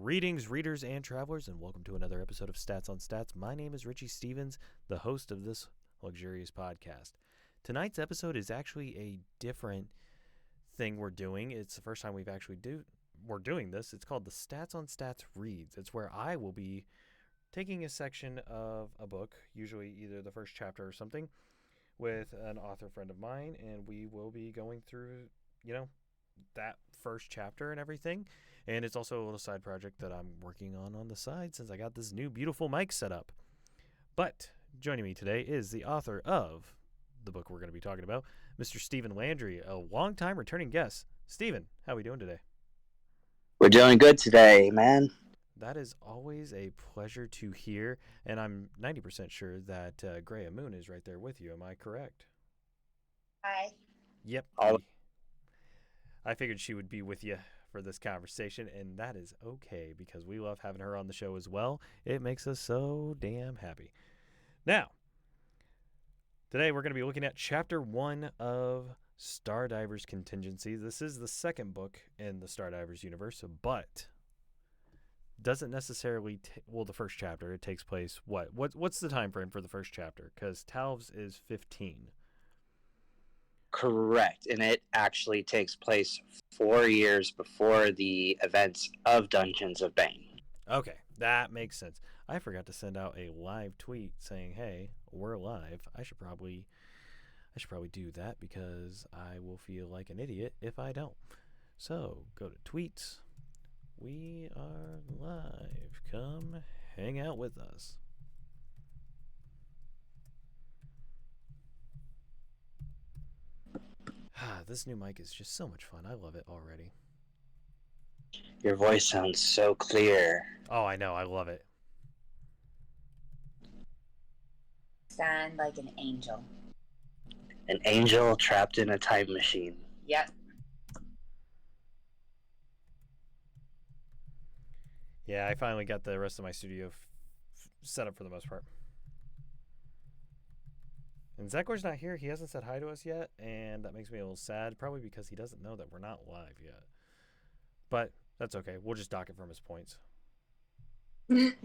Greetings, readers and travelers, and welcome to another episode of Stats on Stats. My name is Richie Stevens, the host of this luxurious podcast. Tonight's episode is actually a different thing we're doing. It's the first time we're doing this. It's called the Stats on Stats Reads. It's where I will be taking a section of a book, usually either the first chapter or something, with an author friend of mine, and we will be going through, that first chapter and everything. And it's also a little side project that I'm working on the side since I got this new beautiful mic set up. But joining me today is the author of the book we're going to be talking about, Mr. Stephen Landry, a long-time returning guest. Stephen, how are we doing today? We're doing good today, man. That is always a pleasure to hear, and I'm 90% sure that Greya Moon is right there with you. Am I correct? Hi. Yep. I figured she would be with you for this conversation, and that is okay because we love having her on the show as well. It makes us so damn happy. Now, today we're going to be looking at Chapter 1 of Stardiver's Contingency. This is the second book in the Stardiver's universe, but doesn't necessarily the first chapter. It takes place what's the time frame for the first chapter? Because Talv's is 15. Correct, and it actually takes place 4 years before the events of Dungeons of Bane. Okay, that makes sense. I forgot to send out a live tweet saying, "Hey, we're live." I should probably do that because I will feel like an idiot if I don't. So go to tweets. We are live. Come hang out with us. This new mic is just so much fun. I love it already. Your voice sounds so clear. Oh, I know. I love it. Sound like an angel. An angel trapped in a time machine. Yep. Yeah, I finally got the rest of my studio set up for the most part. And Zekwar's not here. He hasn't said hi to us yet, and that makes me a little sad, probably because he doesn't know that we're not live yet. But that's okay. We'll just dock it from his points. Gonna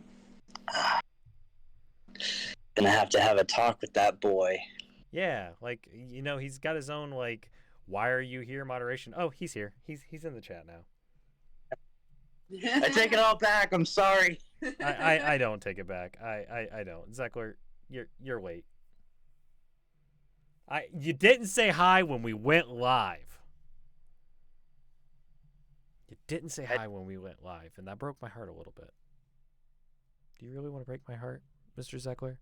have to have a talk with that boy. Yeah, he's got his own, why are you here moderation. Oh, he's here. He's in the chat now. I take it all back. I'm sorry. I don't take it back. I don't. Zekwar, you're late. You didn't say hi when we went live. You didn't say hi when we went live, and that broke my heart a little bit. Do you really want to break my heart, Mr. Zekwar?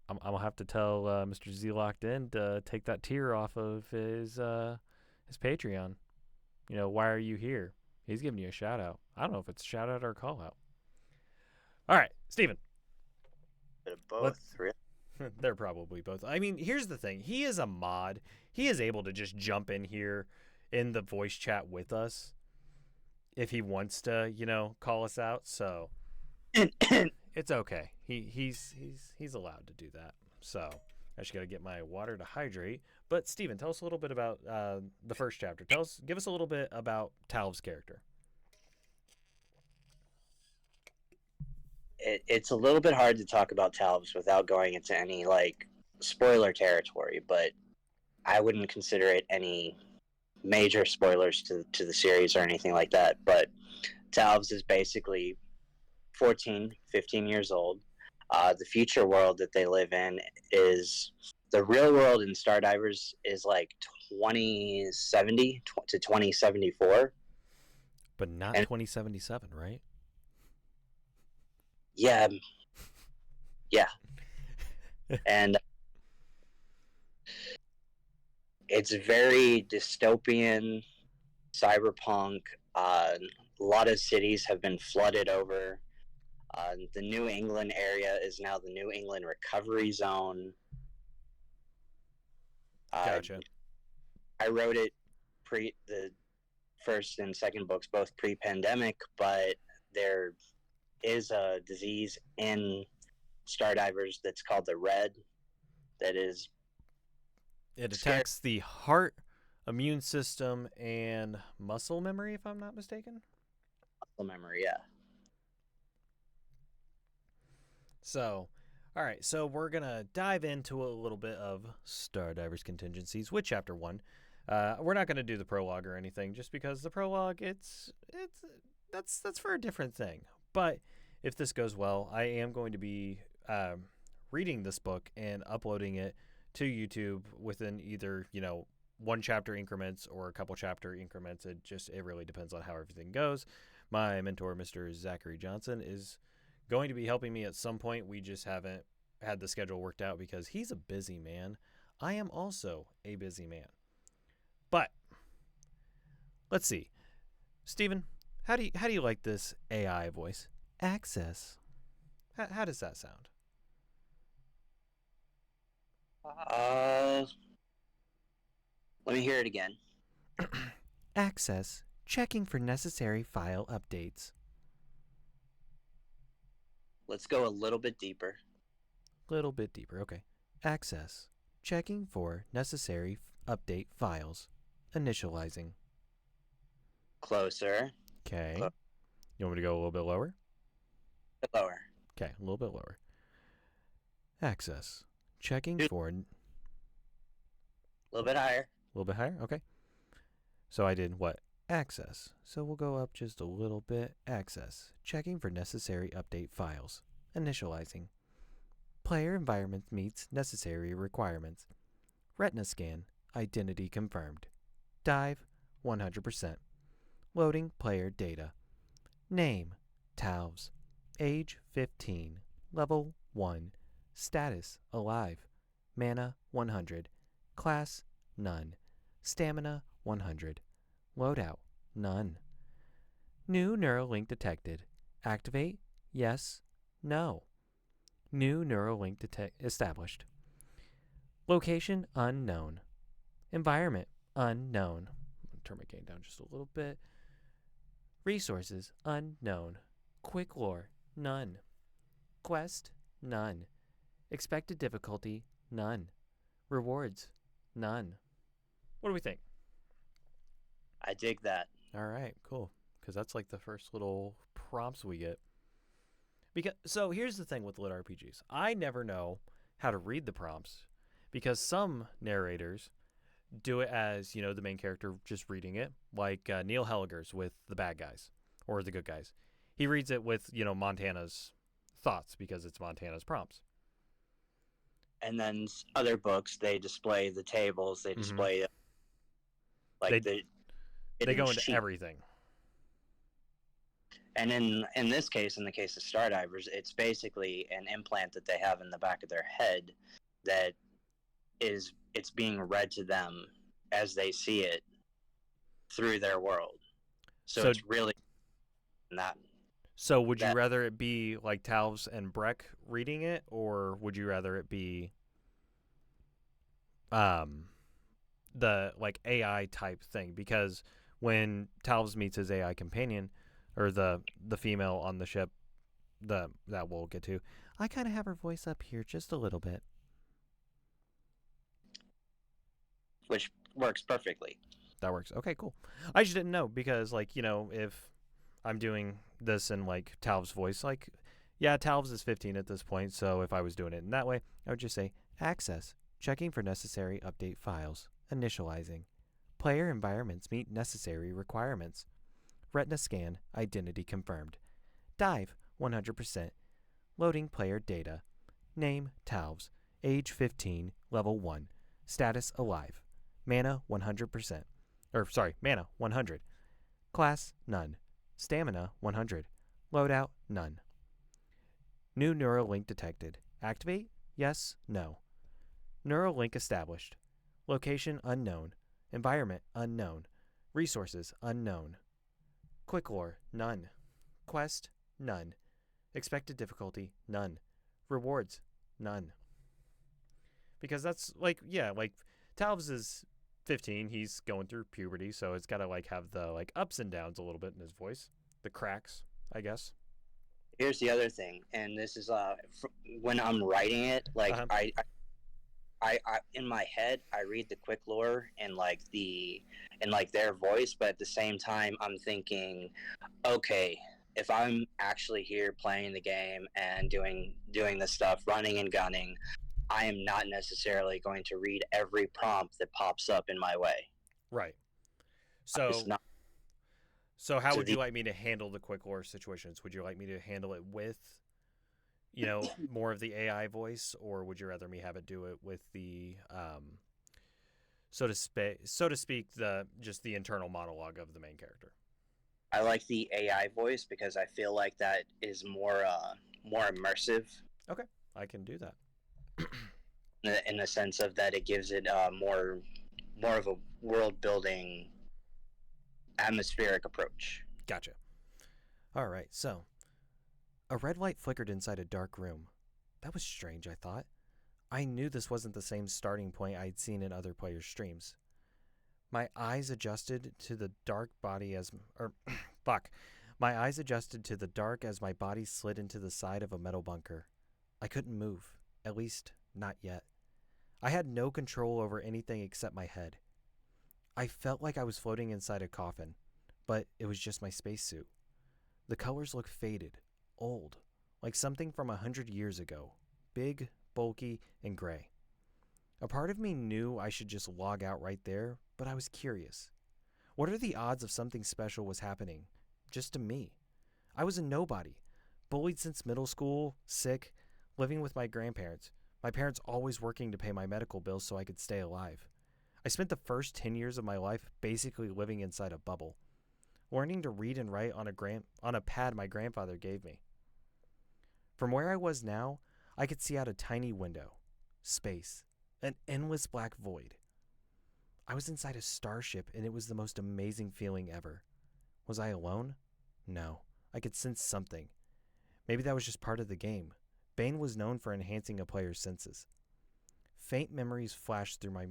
I'm gonna have to tell Mr. Z Locked In to take that tier off of his Patreon. Why are you here? He's giving you a shout out. I don't know if it's a shout out or a call out. All right, Steven. Both, really? They're probably both. I mean, here's the thing. He is a mod. He is able to just jump in here in the voice chat with us if he wants to, call us out. So it's okay. He's allowed to do that. So I just got to get my water to hydrate. But Steven, tell us a little bit about the first chapter. Give us a little bit about Talv's character. It's a little bit hard to talk about Talvs without going into any spoiler territory, but I wouldn't consider it any major spoilers to the series or anything like that. But Talvs is basically 14, 15 years old. The future world that they live in is the real world in Stardivers is 2070 to 2074. But not 2077, right? Yeah. And it's very dystopian, cyberpunk. A lot of cities have been flooded over. The New England area is now the New England Recovery Zone. Gotcha. I wrote it the first and second books, both pre-pandemic, but there is a disease in Stardivers that's called the Red. That is, it attacks the heart immune system, and muscle memory, if I'm not mistaken. Muscle memory, yeah. So, all right, so we're going to dive into a little bit of Stardivers Contingencies with Chapter 1. We're not going to do the prologue or anything, just because the prologue, that's for a different thing. But if this goes well, I am going to be reading this book and uploading it to YouTube within either, one chapter increments or a couple chapter increments. It really depends on how everything goes. My mentor, Mr. Zachary Johnson, is going to be helping me at some point. We just haven't had the schedule worked out because he's a busy man. I am also a busy man. But let's see. Steven, how do you like this AI voice? Access. How does that sound? Let me hear it again. Access. Checking for necessary file updates. Let's go a little bit deeper. Little bit deeper, okay. Access. Checking for necessary update files. Initializing. Closer. Okay. You want me to go a little bit lower? A bit lower. Okay, a little bit lower. Access. Checking for... A little bit higher. A little bit higher? Okay. So I did what? Access. So we'll go up just a little bit. Access. Checking for necessary update files. Initializing. Player environment meets necessary requirements. Retina scan. Identity confirmed. Dive. 100%. Loading player data. Name. Talves. Age 15. Level 1. Status. Alive. Mana 100. Class. None. Stamina 100. Loadout. None. New neural link detected. Activate. Yes. No. New neural link established. Location unknown. Environment unknown. I'm going to turn my gain down just a little bit. Resources unknown. Quick lore none. Quest none. Expected difficulty none. Rewards none. What do we think? I dig that. All right, cool. Because that's like the first little prompts we get. So here's the thing with lit RPGs. I never know how to read the prompts because some narrators do it as, the main character just reading it, like Neil Helliger's with the bad guys or the good guys. He reads it with, Montana's thoughts because it's Montana's prompts. And then other books, they display the tables, they display they go into sheet. everything. And in this case, in the case of Stardivers, it's basically an implant that they have in the back of their head that it's being read to them as they see it through their world. So it's really not. So would you rather it be like Talves and Breck reading it, or would you rather it be the like AI type thing? Because when Talves meets his AI companion, or the female on the ship, that we'll get to, I kind of have her voice up here just a little bit. Which works perfectly. That works. Okay, cool. I just didn't know because, if I'm doing this in, Talv's voice, Talv's is 15 at this point, so if I was doing it in that way, I would just say, access, checking for necessary update files, initializing. Player environments meet necessary requirements. Retina scan, identity confirmed. Dive, 100%. Loading player data. Name, Talves. Age 15, level 1. Status, alive. Mana, 100%. Mana, 100. Class, none. Stamina, 100. Loadout, none. New neural link detected. Activate? Yes, no. Neural link established. Location unknown. Environment unknown. Resources unknown. Quick lore, none. Quest, none. Expected difficulty, none. Rewards, none. Because that's, Talves is 15. He's going through puberty, so it's got to, have the, ups and downs a little bit in his voice. The cracks, I guess. Here's the other thing, and this is when I'm writing it, I I in my head I read the quick lore in like their voice, but at the same time I'm thinking, okay, if I'm actually here playing the game and doing this stuff, running and gunning, I am not necessarily going to read every prompt that pops up in my way. Right. It's So, not so how to would the you like me to handle the quick lore situations? Would you like me to handle it with, more of the AI voice, or would you rather me have it do it with the, so to speak, the just the internal monologue of the main character? I like the AI voice because I feel like that is more immersive Okay, I can do that. in the sense of that it gives it more of a world building atmospheric approach. Gotcha. All right, so a red light flickered inside a dark room. That was strange, I thought. I knew this wasn't the same starting point I'd seen in other players' streams. My eyes adjusted to the dark body as. Fuck. My eyes adjusted to the dark as my body slid into the side of a metal bunker. I couldn't move. At least, not yet. I had no control over anything except my head. I felt like I was floating inside a coffin, but it was just my spacesuit. The colors looked faded, old, like something from 100 years ago. Big, bulky, and gray. A part of me knew I should just log out right there, but I was curious. What are the odds of something special was happening? Just to me. I was a nobody. Bullied since middle school, sick, living with my grandparents. My parents always working to pay my medical bills so I could stay alive. I spent the first 10 years of my life basically living inside a bubble, learning to read and write on a pad my grandfather gave me. From where I was now, I could see out a tiny window. Space. An endless black void. I was inside a starship, and it was the most amazing feeling ever. Was I alone? No. I could sense something. Maybe that was just part of the game. Bane was known for enhancing a player's senses. Faint memories flashed through my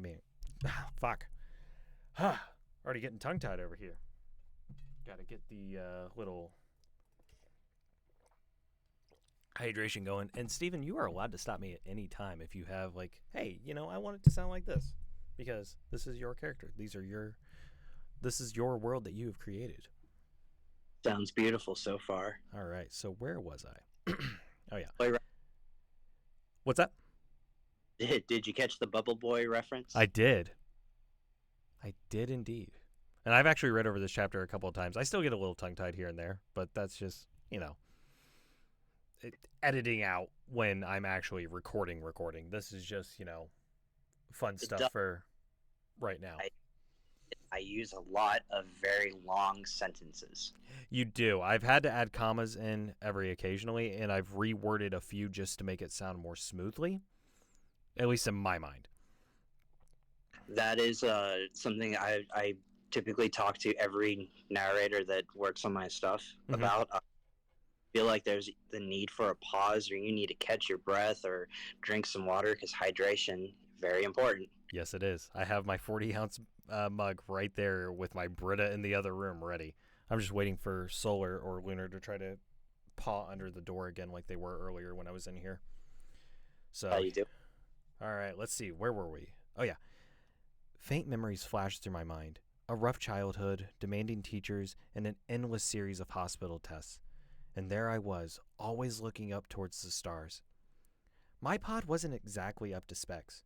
fuck. Already getting tongue-tied over here. Gotta get the little hydration going. And Steven, you are allowed to stop me at any time if you have like, hey, I want it to sound like this. Because this is your character. This is your world that you have created. Sounds beautiful so far. All right. So where was I? Oh yeah. Boy, What's that? did you catch the Bubble Boy reference? I did. I did indeed. And I've actually read over this chapter a couple of times. I still get a little tongue-tied here and there, but that's just, editing out when I'm actually recording. This is just, fun stuff for right now. I use a lot of very long sentences. You do. I've had to add commas in every occasionally, and I've reworded a few just to make it sound more smoothly, at least in my mind. That is something I typically talk to every narrator that works on my stuff about. I feel like there's the need for a pause, or you need to catch your breath or drink some water, because hydration, very important. Yes, it is. I have my 40-ounce mug right there with my Brita in the other room ready. I'm just waiting for Solar or Lunar to try to paw under the door again like they were earlier when I was in here. So, How you do? All right, let's see. Where were we? Oh, yeah. Faint memories flashed through my mind. A rough childhood, demanding teachers, and an endless series of hospital tests. And there I was, always looking up towards the stars. My pod wasn't exactly up to specs.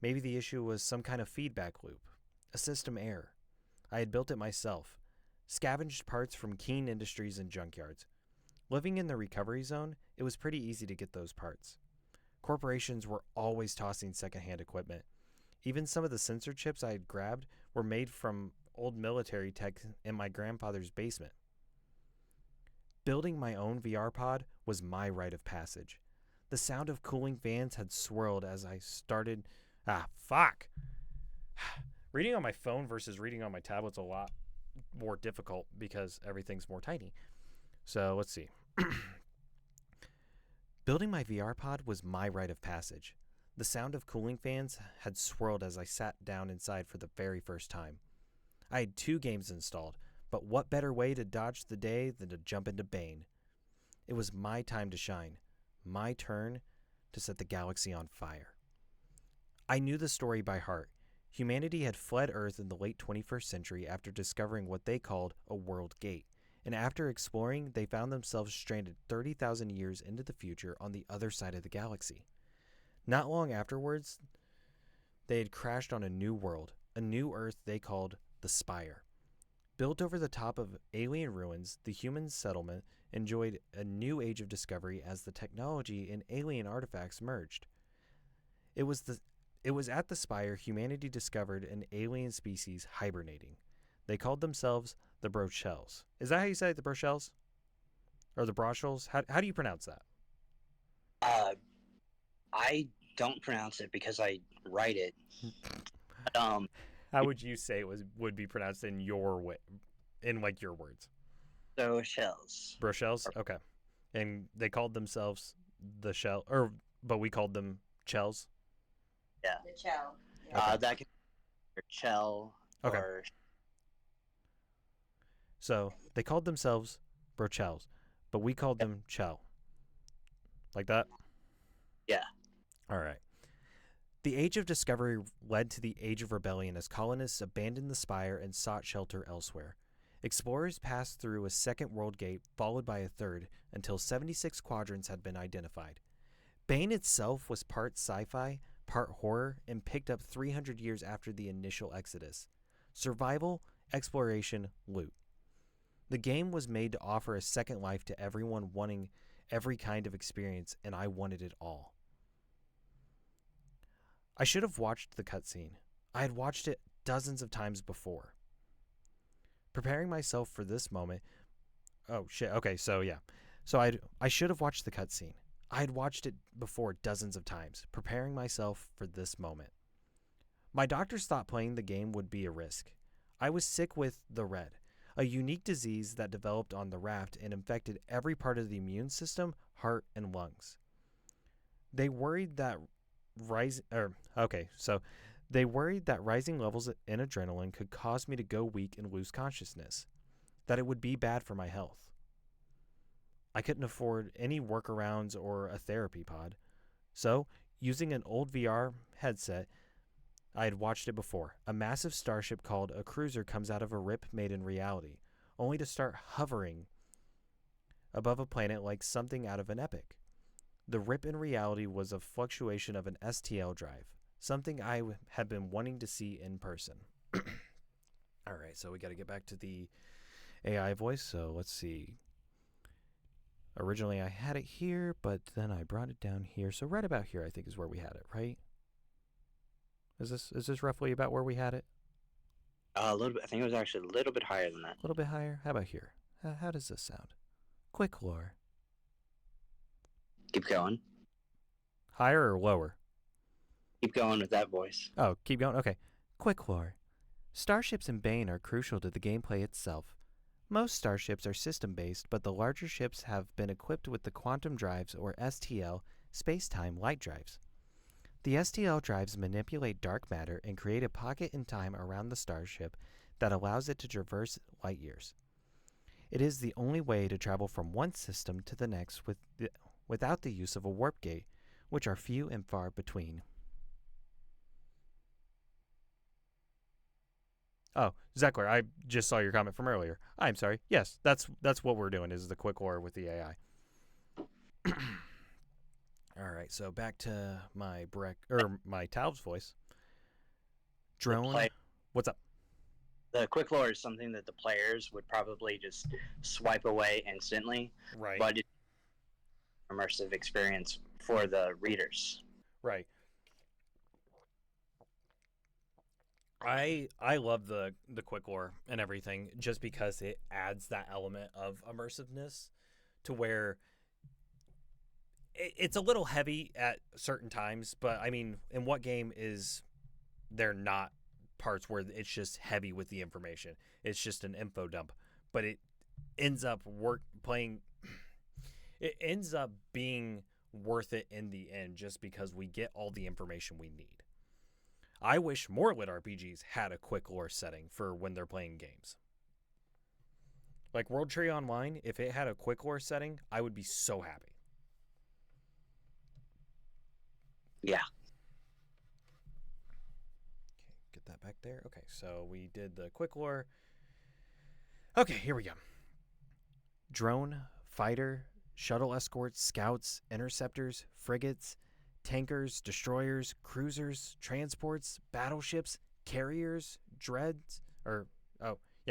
Maybe the issue was some kind of feedback loop, a system error. I had built it myself, scavenged parts from Keen Industries and junkyards. Living in the recovery zone, it was pretty easy to get those parts. Corporations were always tossing secondhand equipment. Even some of the sensor chips I had grabbed were made from old military tech in my grandfather's basement. Building my own VR pod was my rite of passage. The sound of cooling fans had swirled as I started... fuck! Reading on my phone versus reading on my tablet's a lot more difficult because everything's more tiny. So, let's see. Building my VR pod was my rite of passage. The sound of cooling fans had swirled as I sat down inside for the very first time. I had 2 games installed, but what better way to dodge the day than to jump into Bane? It was my time to shine, my turn to set the galaxy on fire. I knew the story by heart. Humanity had fled Earth in the late 21st century after discovering what they called a world gate. And after exploring, they found themselves stranded 30,000 years into the future on the other side of the galaxy. Not long afterwards, they had crashed on a new world, a new Earth they called the Spire. Built over the top of alien ruins, the human settlement enjoyed a new age of discovery as the technology and alien artifacts merged. It was at the Spire humanity discovered an alien species hibernating. They called themselves the Brochels. Is that how you say it, the Brochels? Or the Brochels? How do you pronounce that? I don't pronounce it because I write it. How would you say it would be pronounced in your way, in like your words? So shells. Brochels? Okay. And they called themselves the Shell, but we called them Chels? Yeah. The Cho. Yeah. That can be Chell Okay. or So they called themselves Brochels, but we called them Chel. Like that? Yeah. All right. The Age of Discovery led to the Age of Rebellion as colonists abandoned the Spire and sought shelter elsewhere. Explorers passed through a second world gate, followed by a third, until 76 quadrants had been identified. Bane itself was part sci-fi, part horror, and picked up 300 years after the initial exodus. Survival, exploration, loot. The game was made to offer a second life to everyone wanting every kind of experience, and I wanted it all. I should have watched the cutscene. I had watched it dozens of times before. Preparing myself for this moment. Oh shit. Okay, so yeah. So I should have watched the cutscene. I had watched it before dozens of times, preparing myself for this moment. My doctors thought playing the game would be a risk. I was sick with the Red, a unique disease that developed on the raft and infected every part of the immune system, heart, and lungs. They worried that rising levels in adrenaline could cause me to go weak and lose consciousness, that it would be bad for my health. I couldn't afford any workarounds or a therapy pod. So, using an old VR headset, I had watched it before. A massive starship called a cruiser comes out of a rip made in reality, only to start hovering above a planet like something out of an epic. The rip in reality was a fluctuation of an STL drive, something I had been wanting to see in person. All right, so we got to get back to the AI voice. So let's see. Originally I had it here, but then I brought it down here. So right about here I think is where we had it, right? Is this roughly about where we had it? a little bit. I think it was actually a little bit higher than that. A little bit higher? How about here? How does this sound? Quick lore. Keep going. Higher or lower? Keep going with that voice. Oh, keep going? Okay. Quick lore. Starships in Bane are crucial to the gameplay itself. Most starships are system-based, but the larger ships have been equipped with the quantum drives, or STL, space-time light drives. The STL drives manipulate dark matter and create a pocket in time around the starship that allows it to traverse light years. It is the only way to travel from one system to the next without the use of a warp gate, which are few and far between. Oh, Zeckler, I just saw your comment from earlier. I'm sorry. Yes, that's what we're doing is the quick lore with the AI. All right, so back to my my Taub's voice. Drone, what's up? The quick lore is something that the players would probably just swipe away instantly, Right. but it's an immersive experience for the readers. Right. I love the quick lore and everything just because it adds that element of immersiveness to where it's a little heavy at certain times, but I mean, in what game is there not parts where it's just heavy with the information? It's just an info dump, but it ends up it ends up being worth it in the end just because we get all the information we need. I wish more lit RPGs had a quick lore setting for when they're playing games. Like World Tree Online, if it had a quick lore setting, I would be so happy. Yeah. that back there. Okay, so we did the quick lore. Okay, here we go. Drone, fighter, shuttle escorts, scouts, interceptors, frigates, tankers, destroyers, cruisers, transports, battleships, carriers,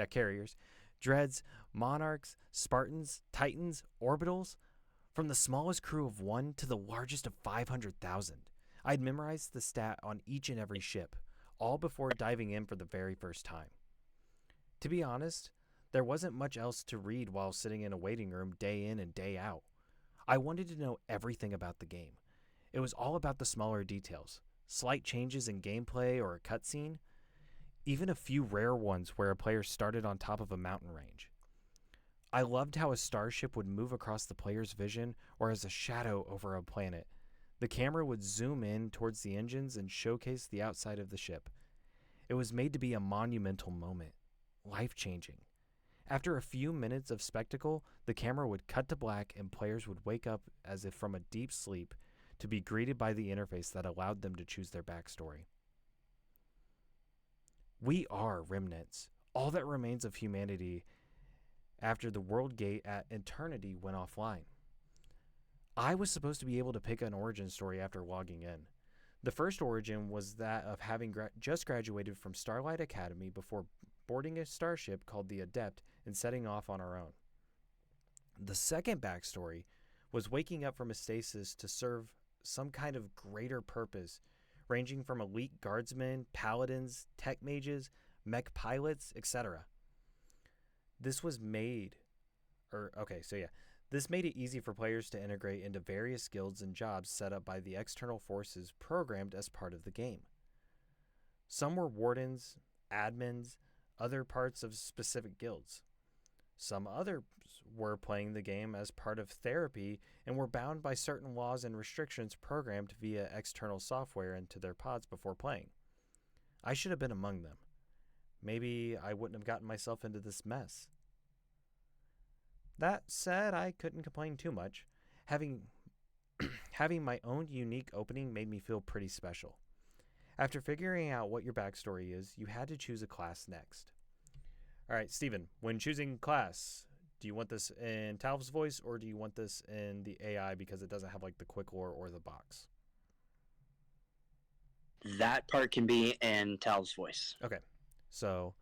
carriers, dreads, monarchs, Spartans, titans, orbitals, from the smallest crew of 1 to the largest of 500,000. I'd memorized the stat on each and every ship, all before diving in for the very first time. To be honest, there wasn't much else to read while sitting in a waiting room day in and day out. I wanted to know everything about the game. It was all about the smaller details, slight changes in gameplay or a cutscene, even a few rare ones where a player started on top of a mountain range. I loved how a starship would move across the player's vision or as a shadow over a planet. The camera would zoom in towards the engines and showcase the outside of the ship. It was made to be a monumental moment, life-changing. After a few minutes of spectacle, the camera would cut to black and players would wake up as if from a deep sleep to be greeted by the interface that allowed them to choose their backstory. We are remnants, all that remains of humanity after the world gate at Eternity went offline. I was supposed to be able to pick an origin story after logging in. The first origin was that of having just graduated from Starlight Academy before boarding a starship called the Adept and setting off on our own. The second backstory was waking up from a stasis to serve some kind of greater purpose, ranging from elite guardsmen, paladins, tech mages, mech pilots, etc. This made it easy for players to integrate into various guilds and jobs set up by the external forces programmed as part of the game. Some were wardens, admins, other parts of specific guilds. Some others were playing the game as part of therapy and were bound by certain laws and restrictions programmed via external software into their pods before playing. I should have been among them. Maybe I wouldn't have gotten myself into this mess. That said, I couldn't complain too much. Having my own unique opening made me feel pretty special. After figuring out what your backstory is, you had to choose a class next. All right, Steven, when choosing class, do you want this in Talv's voice or do you want this in the AI because it doesn't have like the quick lore or the box? That part can be in Tal's voice. Okay, so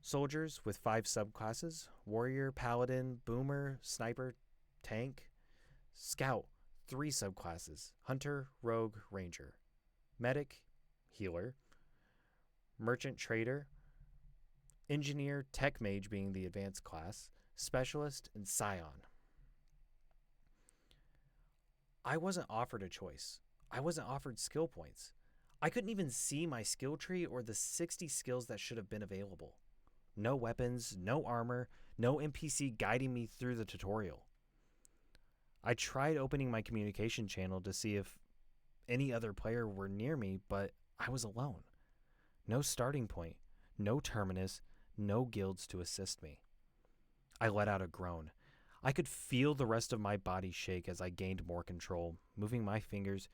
soldiers with 5 subclasses: warrior, paladin, boomer, sniper, tank. Scout, 3 subclasses: hunter, rogue, ranger. Medic, healer. Merchant, trader. Engineer, tech mage being the advanced class. Specialist, and scion. I wasn't offered a choice. I wasn't offered skill points. I couldn't even see my skill tree or the 60 skills that should have been available. No weapons, no armor, no NPC guiding me through the tutorial. I tried opening my communication channel to see if any other player were near me, but I was alone. No starting point, no terminus, no guilds to assist me. I let out a groan. I could feel the rest of my body shake as I gained more control, moving my fingers.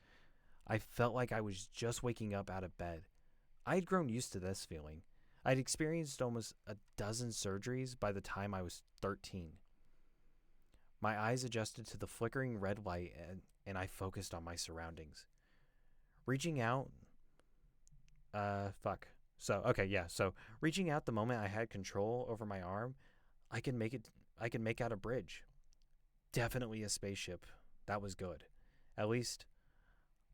I felt like I was just waking up out of bed. I had grown used to this feeling. I'd experienced almost a dozen surgeries by the time I was 13. My eyes adjusted to the flickering red light and I focused on my surroundings. Reaching out, reaching out the moment I had control over my arm, I could make out a bridge. Definitely a spaceship. That was good. At least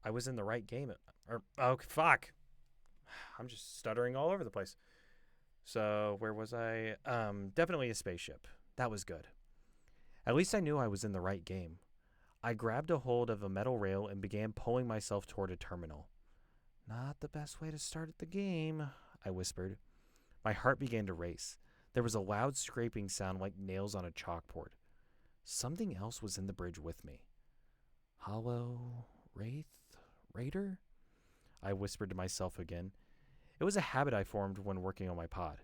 I was in the right game. I'm just stuttering all over the place. So where was I? Definitely a spaceship. That was good. At least I knew I was in the right game. I grabbed a hold of a metal rail and began pulling myself toward a terminal. Not the best way to start the game, I whispered. My heart began to race. There was a loud scraping sound like nails on a chalkboard. Something else was in the bridge with me. Hollow Raider? I whispered to myself again. It was a habit I formed when working on my pod.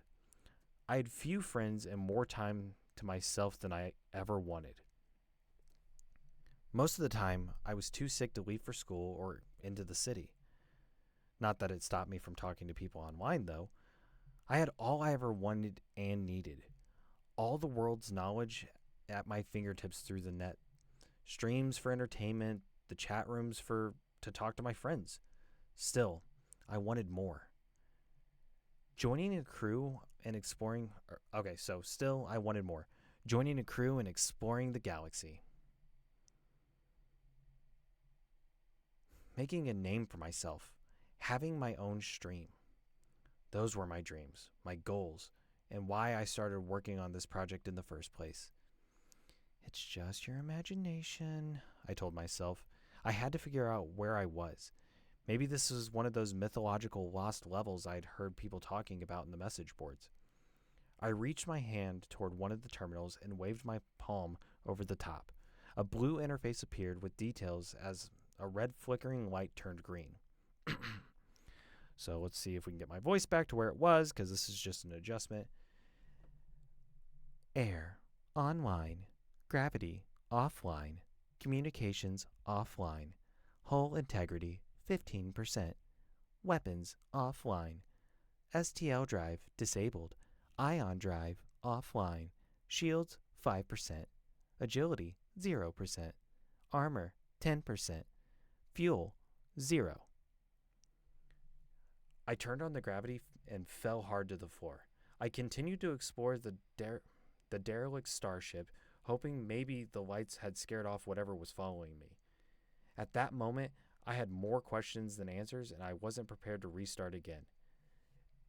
I had few friends and more time to myself than I ever wanted. Most of the time, I was too sick to leave for school or into the city. Not that it stopped me from talking to people online, though. I had all I ever wanted and needed. All the world's knowledge at my fingertips through the net. Streams for entertainment, the chat rooms to talk to my friends. Still, I wanted more. Joining a crew and exploring... still, I wanted more. Joining a crew and exploring the galaxy. Making a name for myself. Having my own stream. Those were my dreams, my goals, and why I started working on this project in the first place. It's just your imagination, I told myself. I had to figure out where I was. Maybe this was one of those mythological lost levels I'd heard people talking about in the message boards. I reached my hand toward one of the terminals and waved my palm over the top. A blue interface appeared with details as a red flickering light turned green. So let's see if we can get my voice back to where it was, because this is just an adjustment. Air, online. Gravity, offline. Communications, offline. Hull integrity, 15%. Weapons, offline. STL drive, disabled. Ion drive, offline. Shields, 5%. Agility, 0%. Armor, 10%. Fuel, 0. I turned on the gravity and fell hard to the floor. I continued to explore the derelict starship, hoping maybe the lights had scared off whatever was following me. At that moment, I had more questions than answers, and I wasn't prepared to restart again.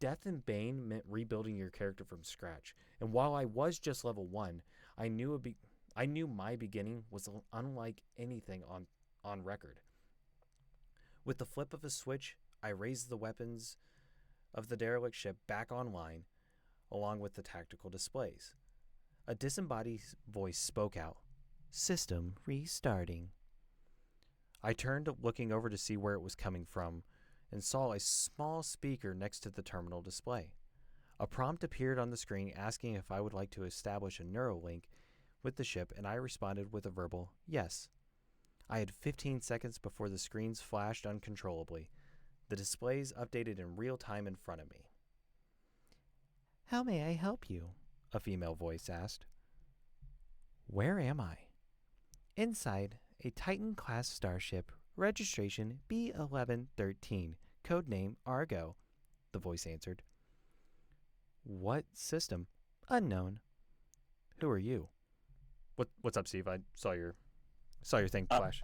Death in Bane meant rebuilding your character from scratch, and while I was just level 1, I knew my beginning was unlike anything on record. With the flip of a switch, I raised the weapons of the derelict ship back online, along with the tactical displays. A disembodied voice spoke out. System restarting. I turned, looking over to see where it was coming from, and saw a small speaker next to the terminal display. A prompt appeared on the screen asking if I would like to establish a Neuralink with the ship, and I responded with a verbal yes. I had 15 seconds before the screens flashed uncontrollably. The displays updated in real time in front of me. How may I help you? A female voice asked. Where am I? Inside a Titan-class starship, registration B1113, codename Argo, the voice answered. What system? Unknown. Who are you? What's up, Steve? I saw your thing flash.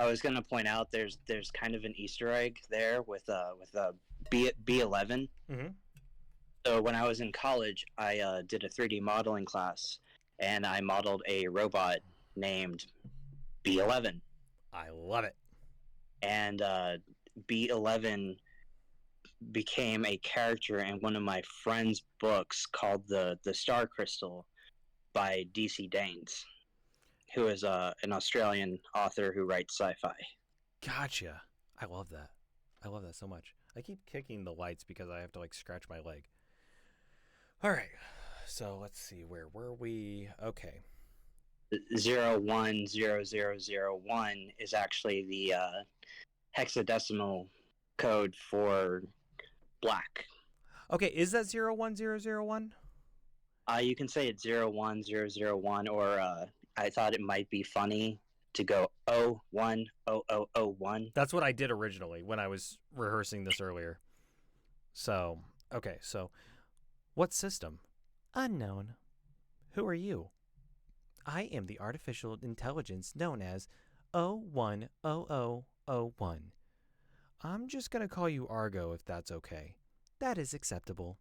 I was going to point out there's kind of an Easter egg there with B11. Mm-hmm. So when I was in college, I did a 3D modeling class, and I modeled a robot named B11. I love it. And B11 became a character in one of my friend's books called The Star Crystal by DC Daines, who is an Australian author who writes sci-fi. Gotcha. I love that. I love that so much. I keep kicking the lights because I have to scratch my leg. All right. So let's see. Where were we? Okay. 010001 is actually the hexadecimal code for black. Okay. Is that 01001? You can say it's 01001, or I thought it might be funny to go 010001. That's what I did originally when I was rehearsing this earlier. So, okay. So, what system? Unknown. Who are you? I am the artificial intelligence known as 010001. I'm just going to call you Argo if that's okay. That is acceptable.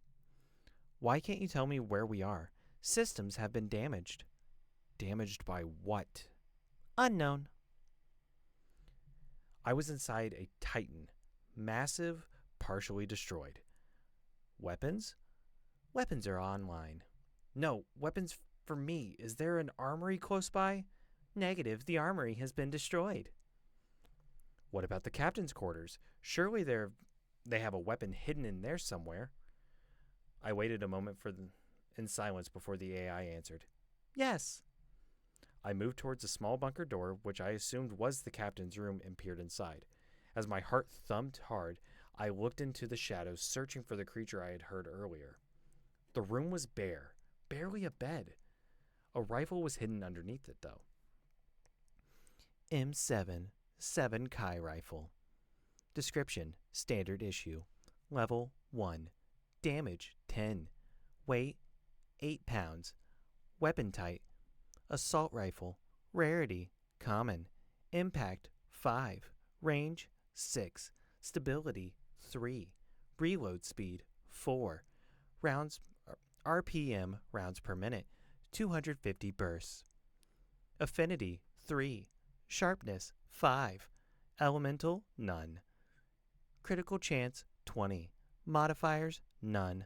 Why can't you tell me where we are? Systems have been damaged. Damaged by what? Unknown. I was inside a Titan. Massive, partially destroyed. Weapons? Weapons are online. No, weapons for me. Is there an armory close by? Negative, the armory has been destroyed. What about the captain's quarters? Surely they have a weapon hidden in there somewhere. I waited a moment in silence before the AI answered. Yes. I moved towards a small bunker door, which I assumed was the captain's room, and peered inside. As my heart thumped hard, I looked into the shadows, searching for the creature I had heard earlier. The room was bare, barely a bed. A rifle was hidden underneath it, though. M7 7 Kai rifle. Description: standard issue. Level 1. Damage 10. Weight 8 pounds. Weapon type: assault rifle. Rarity: common. Impact 5. Range 6. Stability 3. Reload speed 4. Rounds RPM rounds per minute 250 bursts. Affinity 3. Sharpness 5. Elemental none. Critical chance 20. Modifiers none.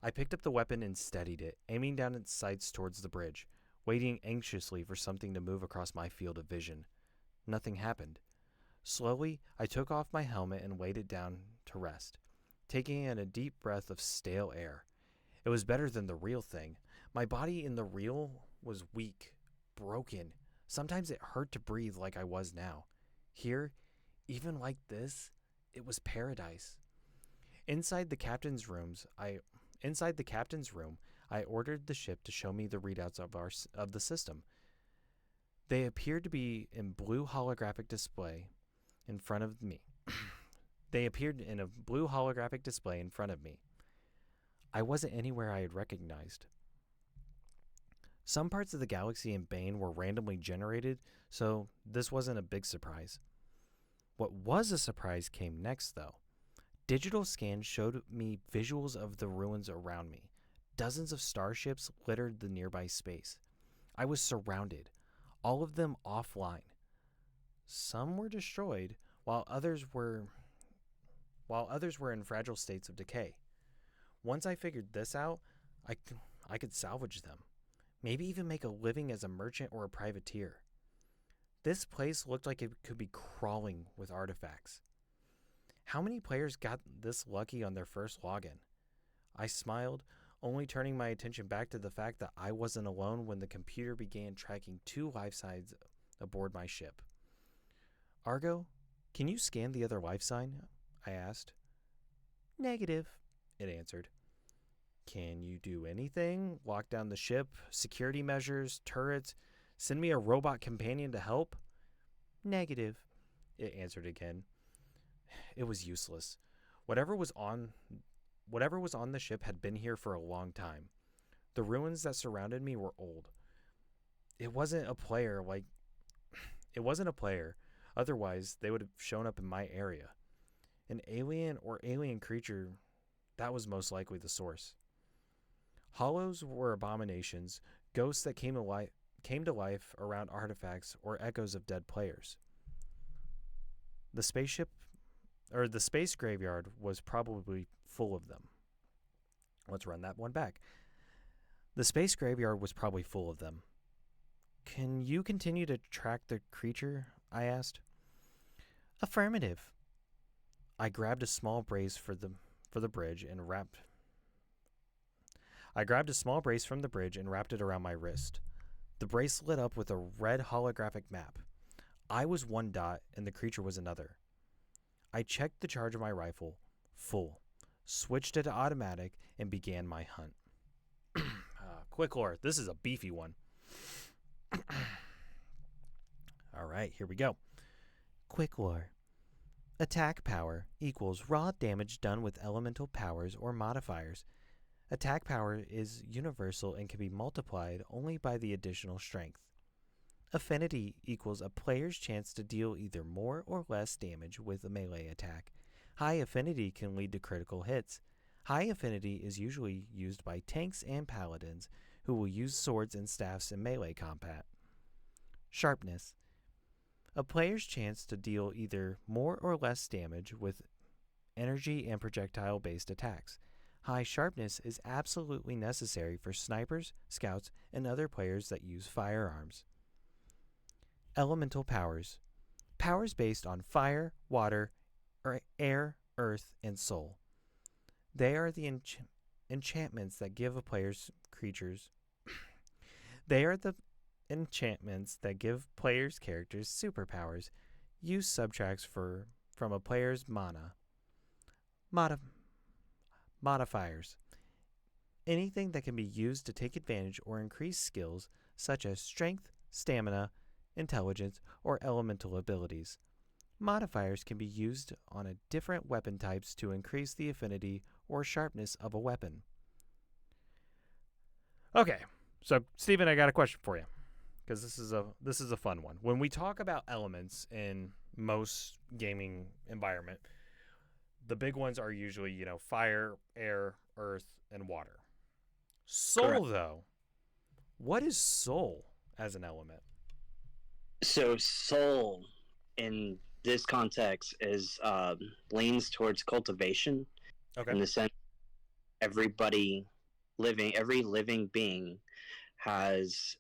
I picked up the weapon and steadied it, aiming down its sights towards the bridge, waiting anxiously for something to move across my field of vision. Nothing happened. Slowly, I took off my helmet and laid it down to rest, taking in a deep breath of stale air. It was better than the real thing. My body in the real was weak, broken. Sometimes it hurt to breathe like I was now. Here, even like this, it was paradise. Inside the captain's room, I ordered the ship to show me the readouts of the system. They appeared to be in blue holographic display in front of me. They appeared in a blue holographic display in front of me. I wasn't anywhere I had recognized. Some parts of the galaxy in Bane were randomly generated, so this wasn't a big surprise. What was a surprise came next, though. Digital scans showed me visuals of the ruins around me. Dozens of starships littered the nearby space. I was surrounded, all of them offline. Some were destroyed, while others were in fragile states of decay. Once I figured this out, I could salvage them. Maybe even make a living as a merchant or a privateer. This place looked like it could be crawling with artifacts. How many players got this lucky on their first login? I smiled, only turning my attention back to the fact that I wasn't alone when the computer began tracking 2 life signs aboard my ship. Argo, can you scan the other life sign? I asked. Negative, it answered. Can you do anything? Lock down the ship, security measures, turrets, send me a robot companion to help? Negative, it answered again. It was useless. Whatever was on the ship had been here for a long time. The ruins that surrounded me were old. It wasn't a player. Otherwise, they would have shown up in my area. An alien or alien creature, that was most likely the source. Hollows were abominations, ghosts that came to life around artifacts or echoes of dead players. The space graveyard was probably full of them. Let's run that one back. The space graveyard was probably full of them. Can you continue to track the creature? I asked. Affirmative. I grabbed a small brace for the bridge and wrapped it around my wrist. The brace lit up with a red holographic map. I was one dot and the creature was another. I checked the charge of my rifle, full, switched it to automatic, and began my hunt. Quick lore, this is a beefy one. All right, here we go. Quick lore. Attack power equals raw damage done with elemental powers or modifiers. Attack power is universal and can be multiplied only by the additional strength. Affinity equals a player's chance to deal either more or less damage with a melee attack. High affinity can lead to critical hits. High affinity is usually used by tanks and paladins who will use swords and staffs in melee combat. Sharpness. A player's chance to deal either more or less damage with energy and projectile-based attacks. High sharpness is absolutely necessary for snipers, scouts, and other players that use firearms. Elemental powers. Powers based on fire, water, air, earth, and soul. They are the enchantments that give a player's creatures. They are the enchantments that give players' characters superpowers. Use subtracts for from a player's mana. Modi- Modifiers. Anything that can be used to take advantage or increase skills such as strength, stamina, intelligence, or elemental abilities. Modifiers can be used on a different weapon types to increase the affinity or sharpness of a weapon. Okay, so Steven, I got a question for you because this is a fun one. When we talk about elements in most gaming environment, the big ones are usually, fire, air, earth, and water. Soul, Correct. though, what is soul as an element? So soul in this context is leans towards cultivation Okay. in the sense every living being has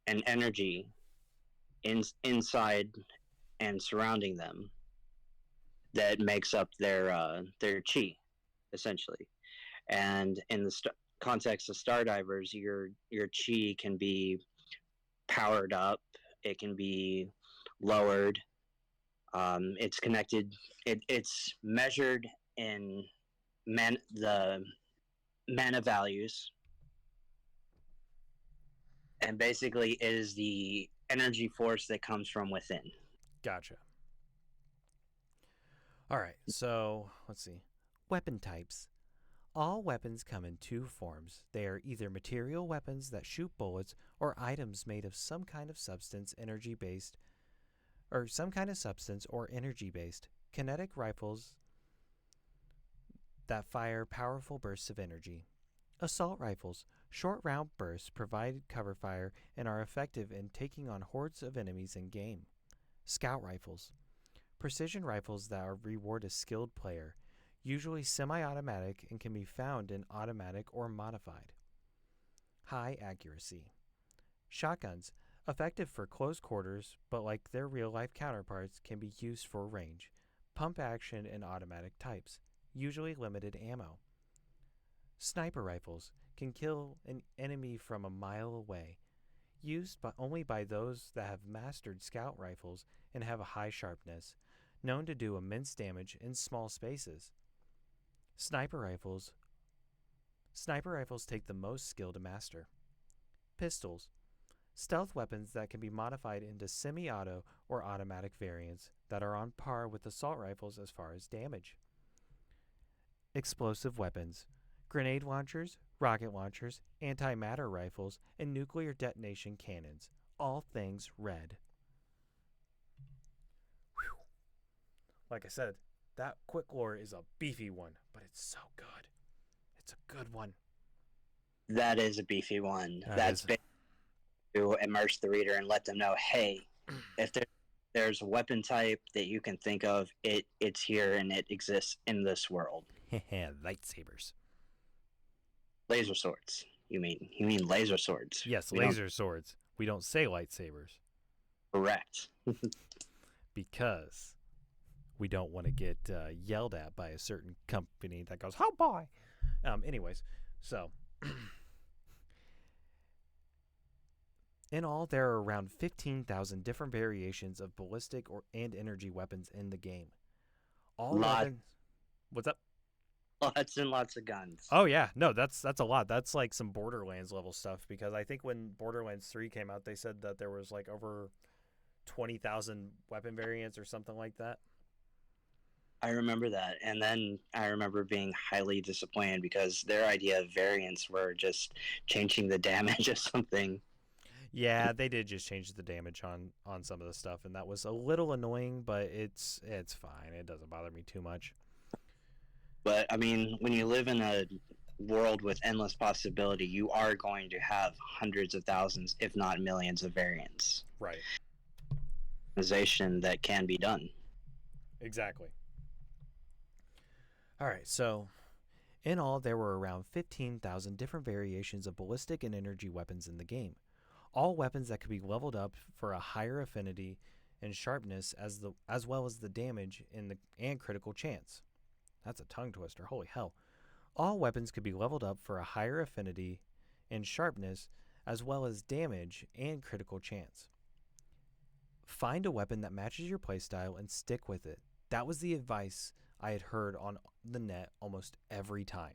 an energy inside and surrounding them that makes up their chi, essentially. And in the context of Stardivers, your chi can be powered up, it can be lowered. It's connected. It's measured in the mana values, and basically it is the energy force that comes from within. Gotcha. All right, so let's see. Weapon types. All weapons come in two forms. They are either material weapons that shoot bullets or items made of some kind of substance or energy based. Kinetic rifles that fire powerful bursts of energy. Assault rifles. Short round bursts provide cover fire and are effective in taking on hordes of enemies in game. Scout rifles. Precision rifles that reward a skilled player, usually semi-automatic and can be found in automatic or modified. High accuracy. Shotguns, effective for close quarters, but like their real-life counterparts, can be used for range. Pump action and automatic types, usually limited ammo. Sniper rifles can kill an enemy from a mile away, used only by those that have mastered scout rifles and have a high sharpness, known to do immense damage in small spaces. Sniper rifles take the most skill to master. Pistols. Stealth weapons that can be modified into semi-auto or automatic variants that are on par with assault rifles as far as damage. Explosive weapons. Grenade launchers, rocket launchers, antimatter rifles, and nuclear detonation cannons. All things red. Whew. Like I said, that quick lore is a beefy one, but it's so good. It's a good one. That is a beefy one. That's been to immerse the reader and let them know, hey, if there's a weapon type that you can think of, it's here and it exists in this world. Lightsabers. Laser swords. You mean laser swords? Yes, laser swords. We don't say lightsabers. Correct. Because we don't want to get yelled at by a certain company that goes, "Oh boy." Anyways, so in all, there are around 15,000 different variations of ballistic and energy weapons in the game. Weapons. What's up? Lots and lots of guns. Oh yeah, no, that's a lot. That's like some Borderlands level stuff, because I think when Borderlands 3 came out, they said that there was like over 20,000 weapon variants or something like that. I remember that, and then I remember being highly disappointed because their idea of variants were just changing the damage of something. Yeah, they did just change the damage on some of the stuff, and that was a little annoying, but it's fine. It doesn't bother me too much. But I mean, when you live in a world with endless possibility, you are going to have hundreds of thousands, if not millions, of variants. Right. That can be done. Exactly. All right, so in all, there were around 15,000 different variations of ballistic and energy weapons in the game. All weapons that could be leveled up for a higher affinity and sharpness, as well as the damage and critical chance. That's a tongue twister. Holy hell. All weapons could be leveled up for a higher affinity and sharpness, as well as damage and critical chance. Find a weapon that matches your playstyle and stick with it. That was the advice I had heard on the net almost every time.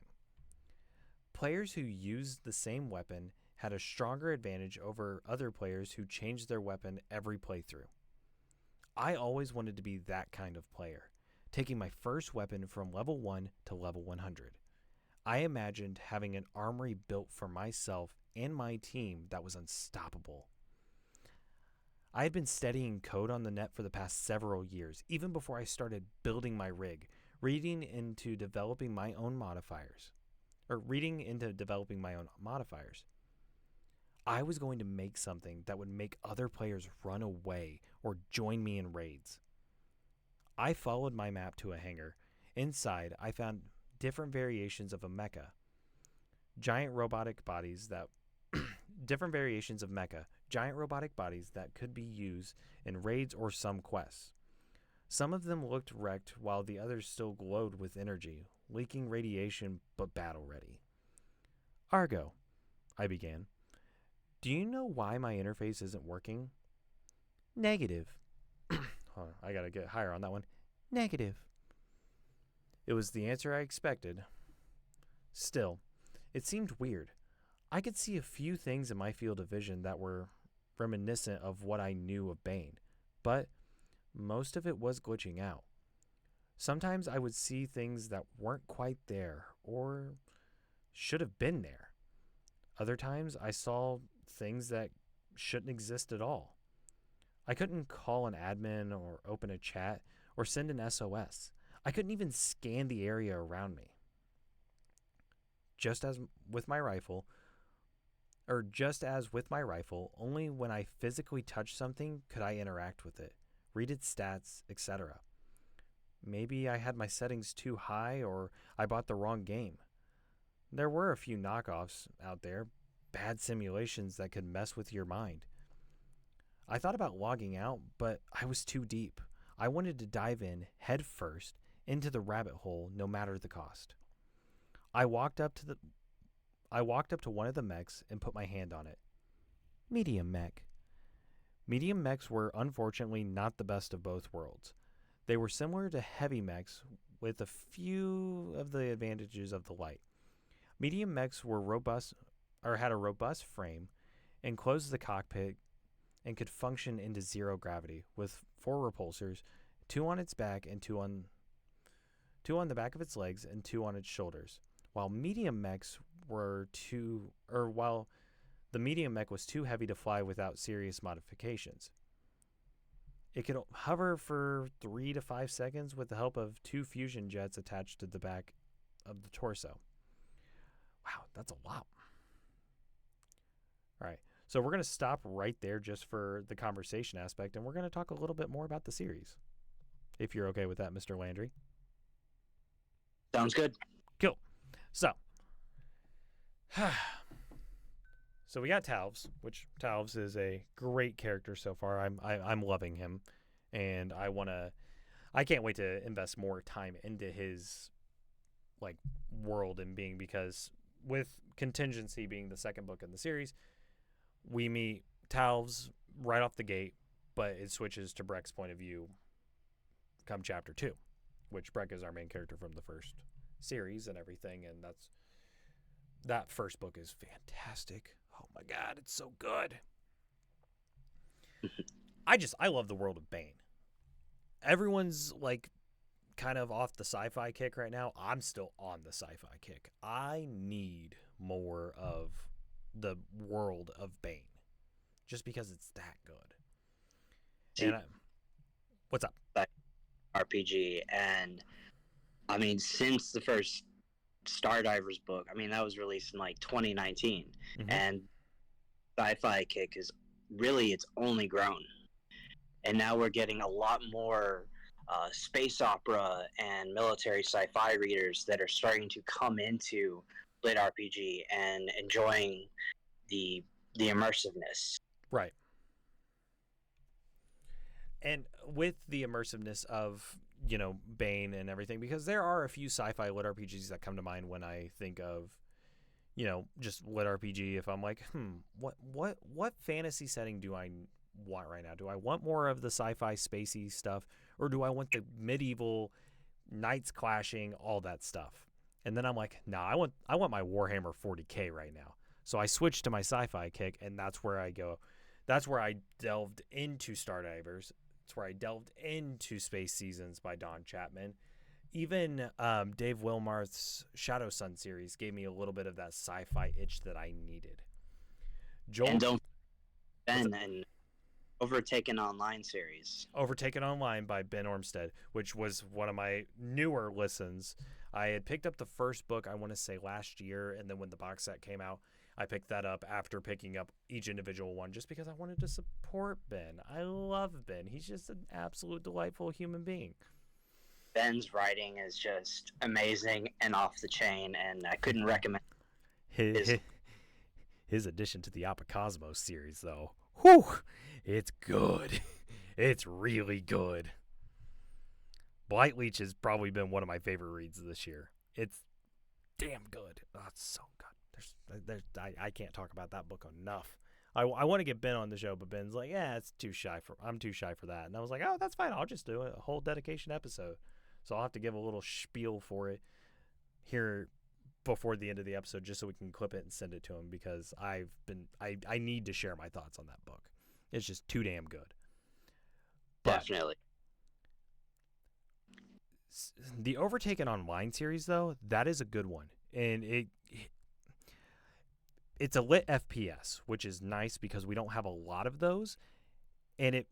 Players who used the same weapon had a stronger advantage over other players who changed their weapon every playthrough. I always wanted to be that kind of player, taking my first weapon from level 1 to level 100. I imagined having an armory built for myself and my team that was unstoppable. I had been studying code on the net for the past several years, even before I started building my rig, reading into developing my own modifiers. I was going to make something that would make other players run away or join me in raids. I followed my map to a hangar. Inside, I found different variations of a mecha. Giant robotic bodies that could be used in raids or some quests. Some of them looked wrecked while the others still glowed with energy, leaking radiation but battle ready. Argo, I began. Do you know why my interface isn't working? Negative. Hold on, I gotta get higher on that one. Negative. It was the answer I expected. Still, it seemed weird. I could see a few things in my field of vision that were reminiscent of what I knew of Bane, but most of it was glitching out. Sometimes I would see things that weren't quite there or should have been there. Other times I saw things that shouldn't exist at all. I couldn't call an admin or open a chat or send an SOS. I couldn't even scan the area around me. Just as with my rifle, only when I physically touched something could I interact with it, read its stats, etc. Maybe I had my settings too high or I bought the wrong game. There were a few knockoffs out there, bad simulations that could mess with your mind. I thought about logging out, but I was too deep. I wanted to dive in head first into the rabbit hole no matter the cost. I walked up to one of the mechs and put my hand on it. Medium mech. Medium mechs were unfortunately not the best of both worlds. They were similar to heavy mechs with a few of the advantages of the light. Medium mechs were had a robust frame, enclosed the cockpit, and could function into zero gravity with 4 repulsors, 2 on its back and 2 on the back of its legs and 2 on its shoulders. While the medium mech was too heavy to fly without serious modifications. It could hover for 3 to 5 seconds with the help of 2 fusion jets attached to the back of the torso. Wow, that's a lot. All right, so we're going to stop right there just for the conversation aspect, and we're going to talk a little bit more about the series, if you're okay with that, Mr. Landry. Sounds good. Cool. So we got Talvs, which Talvs is a great character so far. I'm loving him, and I can't wait to invest more time into his world and being, because with Contingency being the second book in the series, we meet Talvs right off the gate, but it switches to Breck's point of view come chapter 2, which Breck is our main character from the first series and everything, and that first book is fantastic. Oh my god, it's so good. I love the world of Bane. Everyone's kind of off the sci-fi kick right now. I'm still on the sci-fi kick. I need more of the world of Bane, just because it's that good. And what's up? RPG, and I mean, since the first Stardivers book, I mean, that was released in 2019, and sci-fi kick is really, it's only grown, and now we're getting a lot more space opera and military sci-fi readers that are starting to come into Lit RPG and enjoying the immersiveness. Right. And with the immersiveness of, Bane and everything, because there are a few sci-fi lit RPGs that come to mind when I think of, just lit RPG. If I'm like, what fantasy setting do I want right now? Do I want more of the sci-fi spacey stuff, or do I want the medieval knights clashing, all that stuff? And then I'm like, nah, I want my Warhammer 40K right now. So I switched to my sci-fi kick, and that's where I go. That's where I delved into Stardivers. It's where I delved into Space Seasons by Don Chapman. Even Dave Wilmarth's Shadow Sun series gave me a little bit of that sci-fi itch that I needed. Joel, And don't Ben and Overtaken Online series. Overtaken Online by Ben Ormstead, which was one of my newer listens. I had picked up the first book, I want to say last year, and then when the box set came out, I picked that up after picking up each individual one just because I wanted to support Ben. I love Ben. He's just an absolute delightful human being. Ben's writing is just amazing and off the chain, and I couldn't recommend his addition to the Apocosmos series, though. Whew! It's good. It's really good. Blightleech has probably been one of my favorite reads this year. It's damn good. Oh, it's so good. I can't talk about that book enough. I want to get Ben on the show, but Ben's like, yeah, I'm too shy for that. And I was like, oh, that's fine. I'll just do a whole dedication episode. So I'll have to give a little spiel for it here before the end of the episode just so we can clip it and send it to him, because I need to share my thoughts on that book. It's just too damn good. Definitely. The Overtaken Online series, though, that is a good one. And it's a lit FPS, which is nice because we don't have a lot of those. And it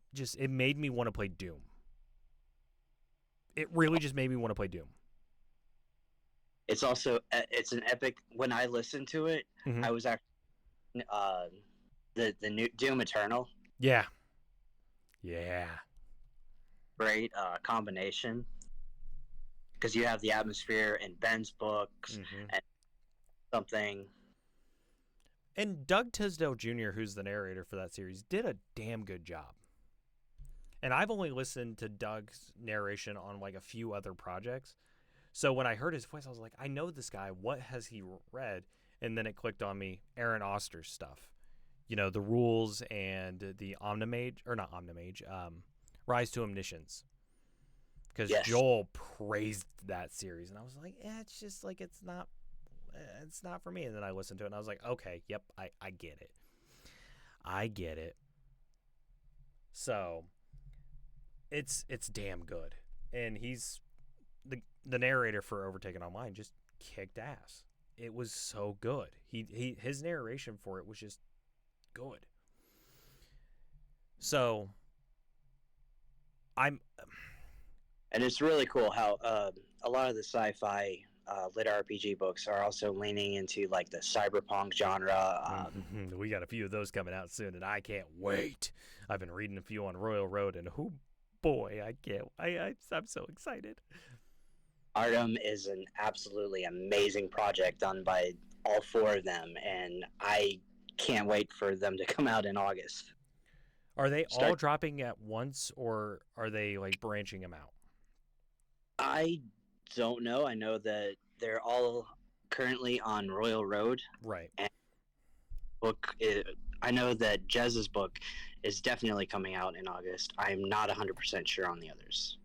made me want to play Doom. It really just made me want to play Doom. It's also it's an epic. When I listened to it, Mm-hmm. I was actually the new Doom Eternal. Yeah. Great combination, because you have the atmosphere in Ben's books and something. And Doug Tisdale Jr., who's the narrator for that series, did a damn good job. And I've only listened to Doug's narration on like a few other projects. So when I heard his voice, I was like, I know this guy. What has he read? And then it clicked on me, Aaron Oster's stuff. You know, the rules and the Rise to Omniscience. Because Joel praised that series. And I was like, it's just like, it's not for me. And then I listened to it and I was like, okay, yep, I get it. I get it. So it's damn good. And he's the narrator for Overtaken Online just kicked ass. It was so good. His narration for it was just good. So and it's really cool how a lot of the sci-fi lit RPG books are also leaning into like the cyberpunk genre. We got a few of those coming out soon, and I can't wait. I've been reading a few on Royal Road, and oh boy, I can't. I'm so excited. Artem is an absolutely amazing project done by all four of them, and I can't wait for them to come out in August. Are they all dropping at once, or are they like branching them out? I don't know. I know that they're all currently on Royal Road. Right. And I know that Jez's book is definitely coming out in August. I'm not 100% sure on the others.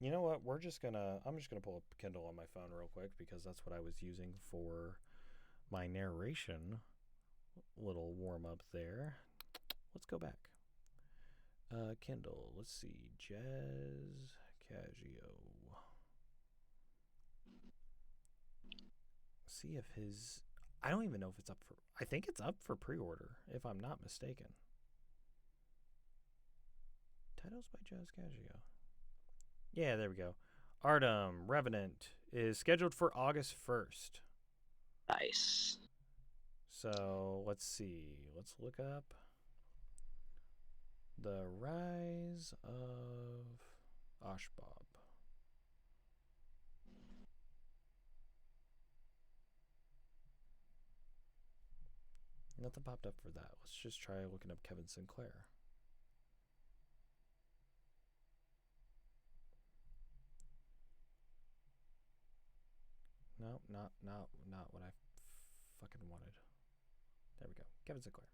You know what? I'm just gonna pull up Kindle on my phone real quick because that's what I was using for my narration. Little warm up there. Let's go back. Kindle. Let's see. Jez Casio. See if his. I don't even know if it's up for. I think it's up for pre-order, if I'm not mistaken. Titles by Jez Casio. Yeah, there we go. Artem Revenant is scheduled for August 1st. Nice. So let's see. Let's look up The Rise of Ashbob. Nothing popped up for that. Let's just try looking up Kevin Sinclair. No, not what I fucking wanted. There we go. Kevin Sinclair.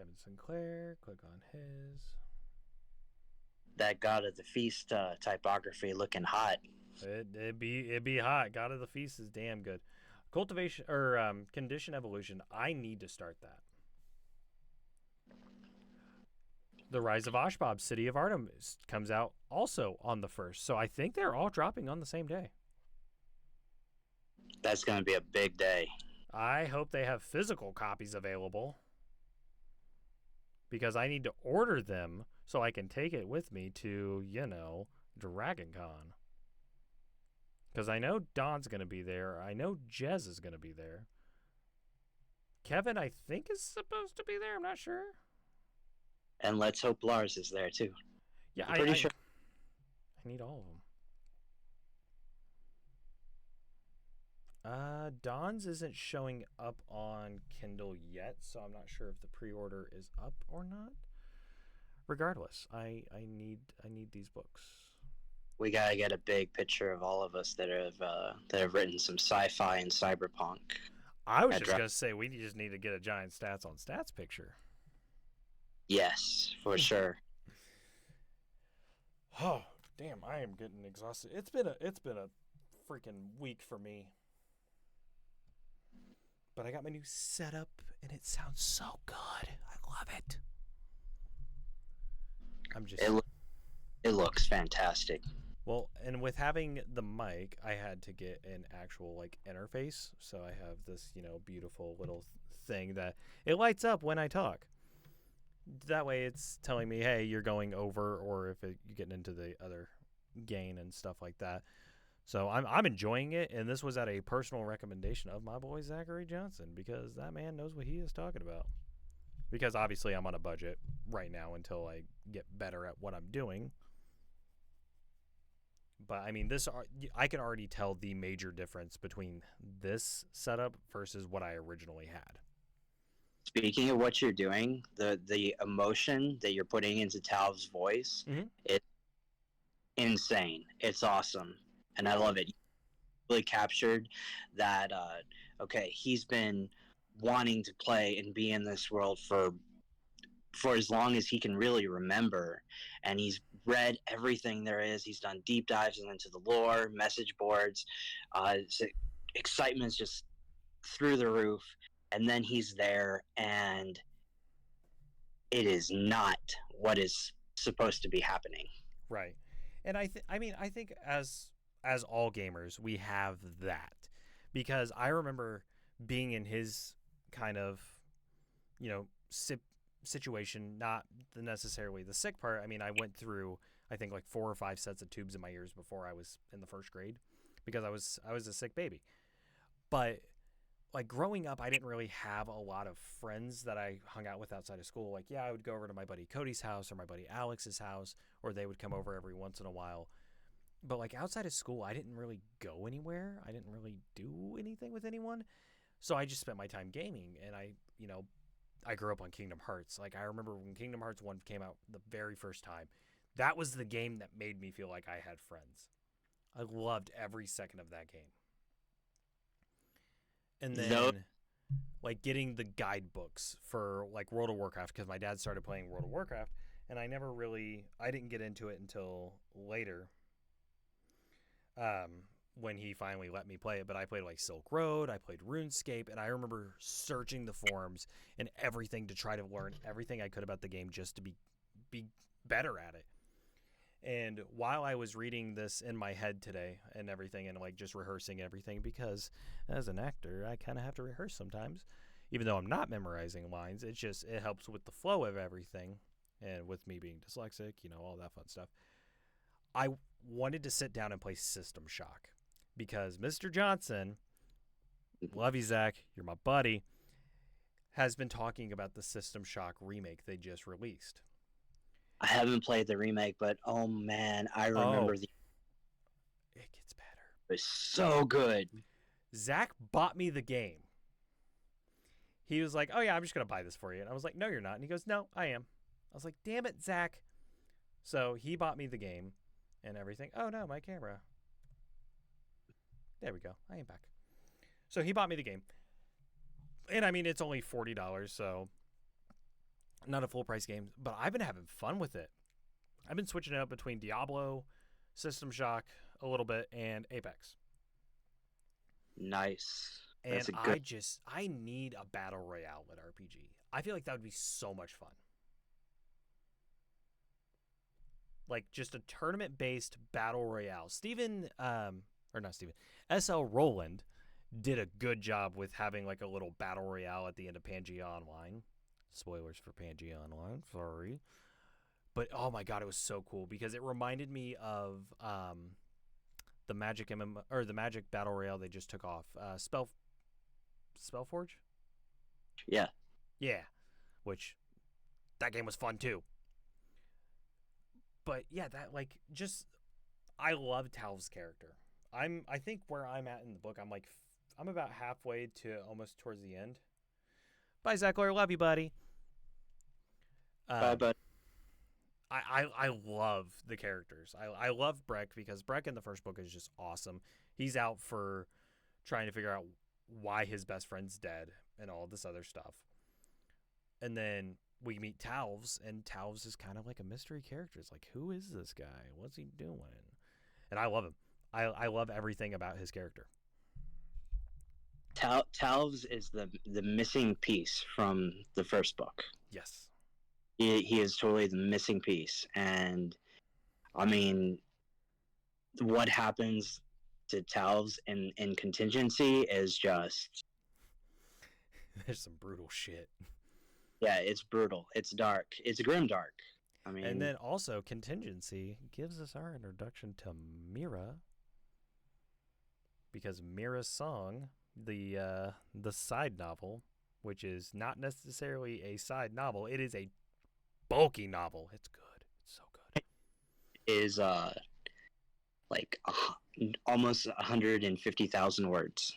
Kevin Sinclair. Click on his. That God of the Feast typography looking hot. It'd be hot. God of the Feast is damn good. Cultivation or Condition Evolution. I need to start that. The Rise of Oshbob, City of Artemis comes out also on the 1st. So I think they're all dropping on the same day. That's going to be a big day. I hope they have physical copies available because I need to order them so I can take it with me to, Dragon Con. Because I know Don's going to be there. I know Jez is going to be there. Kevin, I think, is supposed to be there. I'm not sure. And let's hope Lars is there, too. Yeah, I'm pretty sure. I need all of them. Don's isn't showing up on Kindle yet, so I'm not sure if the pre-order is up or not. Regardless, I need these books. We gotta get a big picture of all of us that have written some sci-fi and cyberpunk. I was just gonna say we just need to get a giant stats on stats picture. Yes, for sure. Oh, damn, I am getting exhausted. It's been a freaking week for me. But I got my new setup and it sounds so good. I love it. It looks fantastic. Well, and with having the mic, I had to get an actual interface. So I have this, beautiful little thing that it lights up when I talk. That way it's telling me, hey, you're going over, or if you're getting into the other gain and stuff like that. So I'm enjoying it, and this was at a personal recommendation of my boy Zachary Johnson because that man knows what he is talking about. Because obviously I'm on a budget right now until I get better at what I'm doing. But I mean, I can already tell the major difference between this setup versus what I originally had. Speaking of what you're doing, the emotion that you're putting into Talv's voice, it's insane. It's awesome. And I love it. You really captured that, okay, he's been wanting to play and be in this world for as long as he can really remember. And he's read everything there is. He's done deep dives into the lore, message boards. Excitement's just through the roof. And then he's there, and it is not what is supposed to be happening. Right. And I think as all gamers, we have that. Because I remember being in his kind of, situation, not necessarily the sick part. I mean, I went through, I think, 4 or 5 sets of tubes in my ears before I was in the 1st grade because I was a sick baby. But growing up, I didn't really have a lot of friends that I hung out with outside of school. I would go over to my buddy Cody's house or my buddy Alex's house, or they would come over every once in a while. But outside of school, I didn't really go anywhere. I didn't really do anything with anyone. So I just spent my time gaming, and I grew up on Kingdom Hearts. I remember when Kingdom Hearts 1 came out the very first time. That was the game that made me feel like I had friends. I loved every second of that game. And then, getting the guidebooks for, World of Warcraft, because my dad started playing World of Warcraft, and I didn't get into it until later, when he finally let me play it. But I played, Silk Road, I played RuneScape, and I remember searching the forums and everything to try to learn everything I could about the game just to be better at it. And while I was reading this in my head today and everything and just rehearsing everything, because as an actor, I kind of have to rehearse sometimes, even though I'm not memorizing lines, it helps with the flow of everything. And with me being dyslexic, all that fun stuff, I wanted to sit down and play System Shock because Mr. Johnson, love you, Zach, you're my buddy, has been talking about the System Shock remake they just released. I haven't played the remake, but oh man, I remember it gets better. It was so good. Zach bought me the game. He was like, oh yeah, I'm just going to buy this for you. And I was like, no, you're not. And he goes, no, I am. I was like, damn it, Zach. So he bought me the game and everything. Oh no, my camera. There we go. I am back. So he bought me the game. And I mean, it's only $40, so not a full price game, but I've been having fun with it. I've been switching it up between Diablo, System Shock a little bit, and Apex. Nice. And That's a good. I need a battle royale with RPG. I feel like that would be so much fun. Like just a tournament based battle royale. SL Roland did a good job with having like a little battle royale at the end of Pangea Online. Spoilers for Pangea Online, sorry. But oh my god, it was so cool because it reminded me of the Magic or the Magic Battle Royale they just took off. Spellforge? Yeah. Yeah. Which that game was fun too. But yeah, that like just I love Talv's character. I think where I'm at in the book, I'm about halfway to almost towards the end. Bye, Zachler. Love you, buddy. Bye, bud. I love the characters. I love Breck because Breck in the first book is just awesome. He's out for trying to figure out why his best friend's dead and all this other stuff. And then we meet Talvs, and Talvs is kind of like a mystery character. It's like, who is this guy? What's he doing? And I love him. I love everything about his character. Talvs is the missing piece from the first book. Yes. He is totally the missing piece. And, I mean, what happens to Talvs in Contingency is just... There's some brutal shit. Yeah, it's brutal. It's dark. It's grimdark. I mean... And then also, Contingency gives us our introduction to Mira. Because Mira's song, the side novel, which is not necessarily a side novel, it is a bulky novel. It's good. It's so good. Is like almost 150,000 words.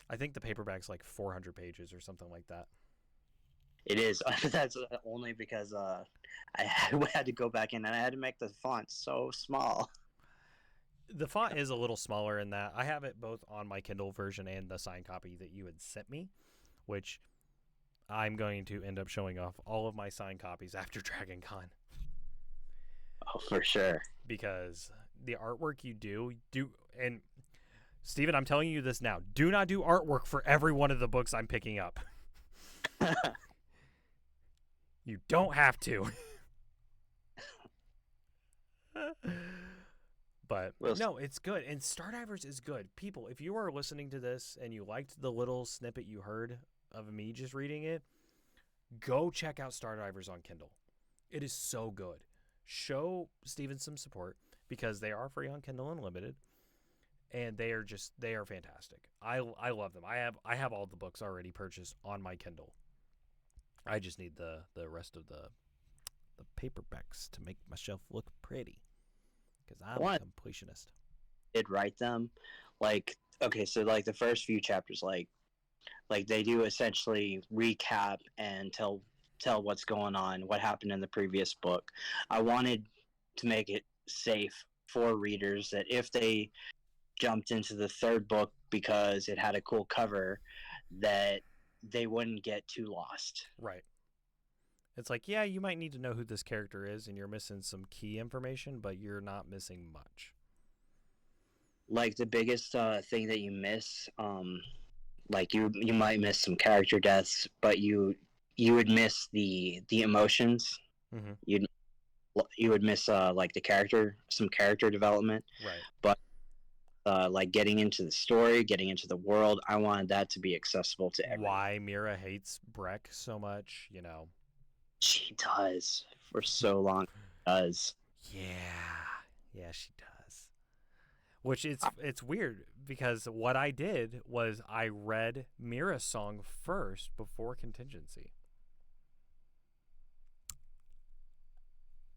I think the paperback's like 400 pages or something like that. It is. That's only because I had to go back in and I had to make the font so small. The font is a little smaller in that. I have it both on my Kindle version and the signed copy that you had sent me, which I'm going to end up showing off all of my signed copies after Dragon Con. Oh, for sure. Because the artwork you do, and Steven, I'm telling you this now, do not do artwork for every one of the books I'm picking up. You don't have to. But no, it's good. And Stardivers is good. People, if you are listening to this and you liked the little snippet you heard of me just reading it, go check out Stardivers on Kindle. It is so good. Show Steven some support because they are free on Kindle Unlimited. And they are fantastic. I love them. I have all the books already purchased on my Kindle. I just need the rest of the paperbacks to make my shelf look pretty. Because I'm a completionist. Did write them, like, okay, so like the first few chapters, like they do essentially recap and tell what's going on, what happened in the previous book. I wanted to make it safe for readers that if they jumped into the third book because it had a cool cover, that they wouldn't get too lost. Right. It's like, yeah, you might need to know who this character is, and you're missing some key information, but you're not missing much. Like the biggest thing that you miss, like you might miss some character deaths, but you would miss the emotions. Mm-hmm. You would miss like some character development. Right. But like getting into the story, getting into the world, I wanted that to be accessible to everyone. Why Mira hates Breck so much, you know. She does. For so long, she does. Yeah, she does. Which it's weird because what I did was I read Mira's song first before Contingency.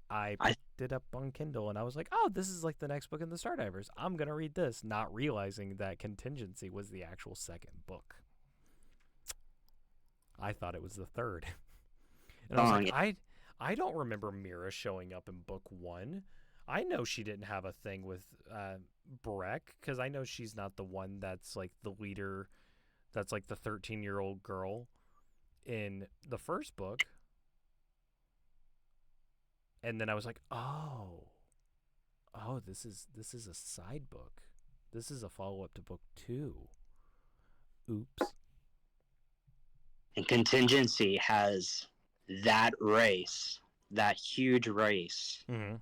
I picked it up on Kindle and I was like, oh, this is like the next book in the Stardivers. I'm going to read this, not realizing that Contingency was the actual second book. I thought it was the third. And I was like, I don't remember Mira showing up in book 1. I know she didn't have a thing with Breck because I know she's not the one that's like the leader, that's like the 13-year-old girl in the first book. And then I was like, oh, this is a side book. This is a follow-up to book 2. Oops. And Contingency has that race, that huge race, Mm-hmm.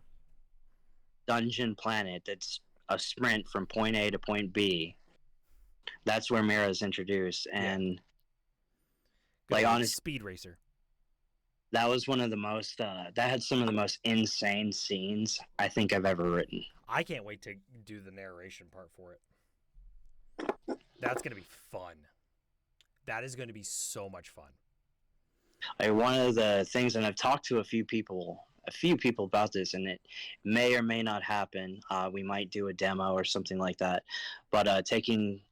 dungeon planet that's a sprint from point A to point B. That's where Mira's introduced, and Good honestly, speed racer. that was one of the most. That had some of the most insane scenes I think I've ever written. I can't wait to do the narration part for it. That's gonna be fun. That is going to be so much fun. One of the things, and I've talked to a few people about this, and it may or may not happen. We might do a demo or something like that, but taking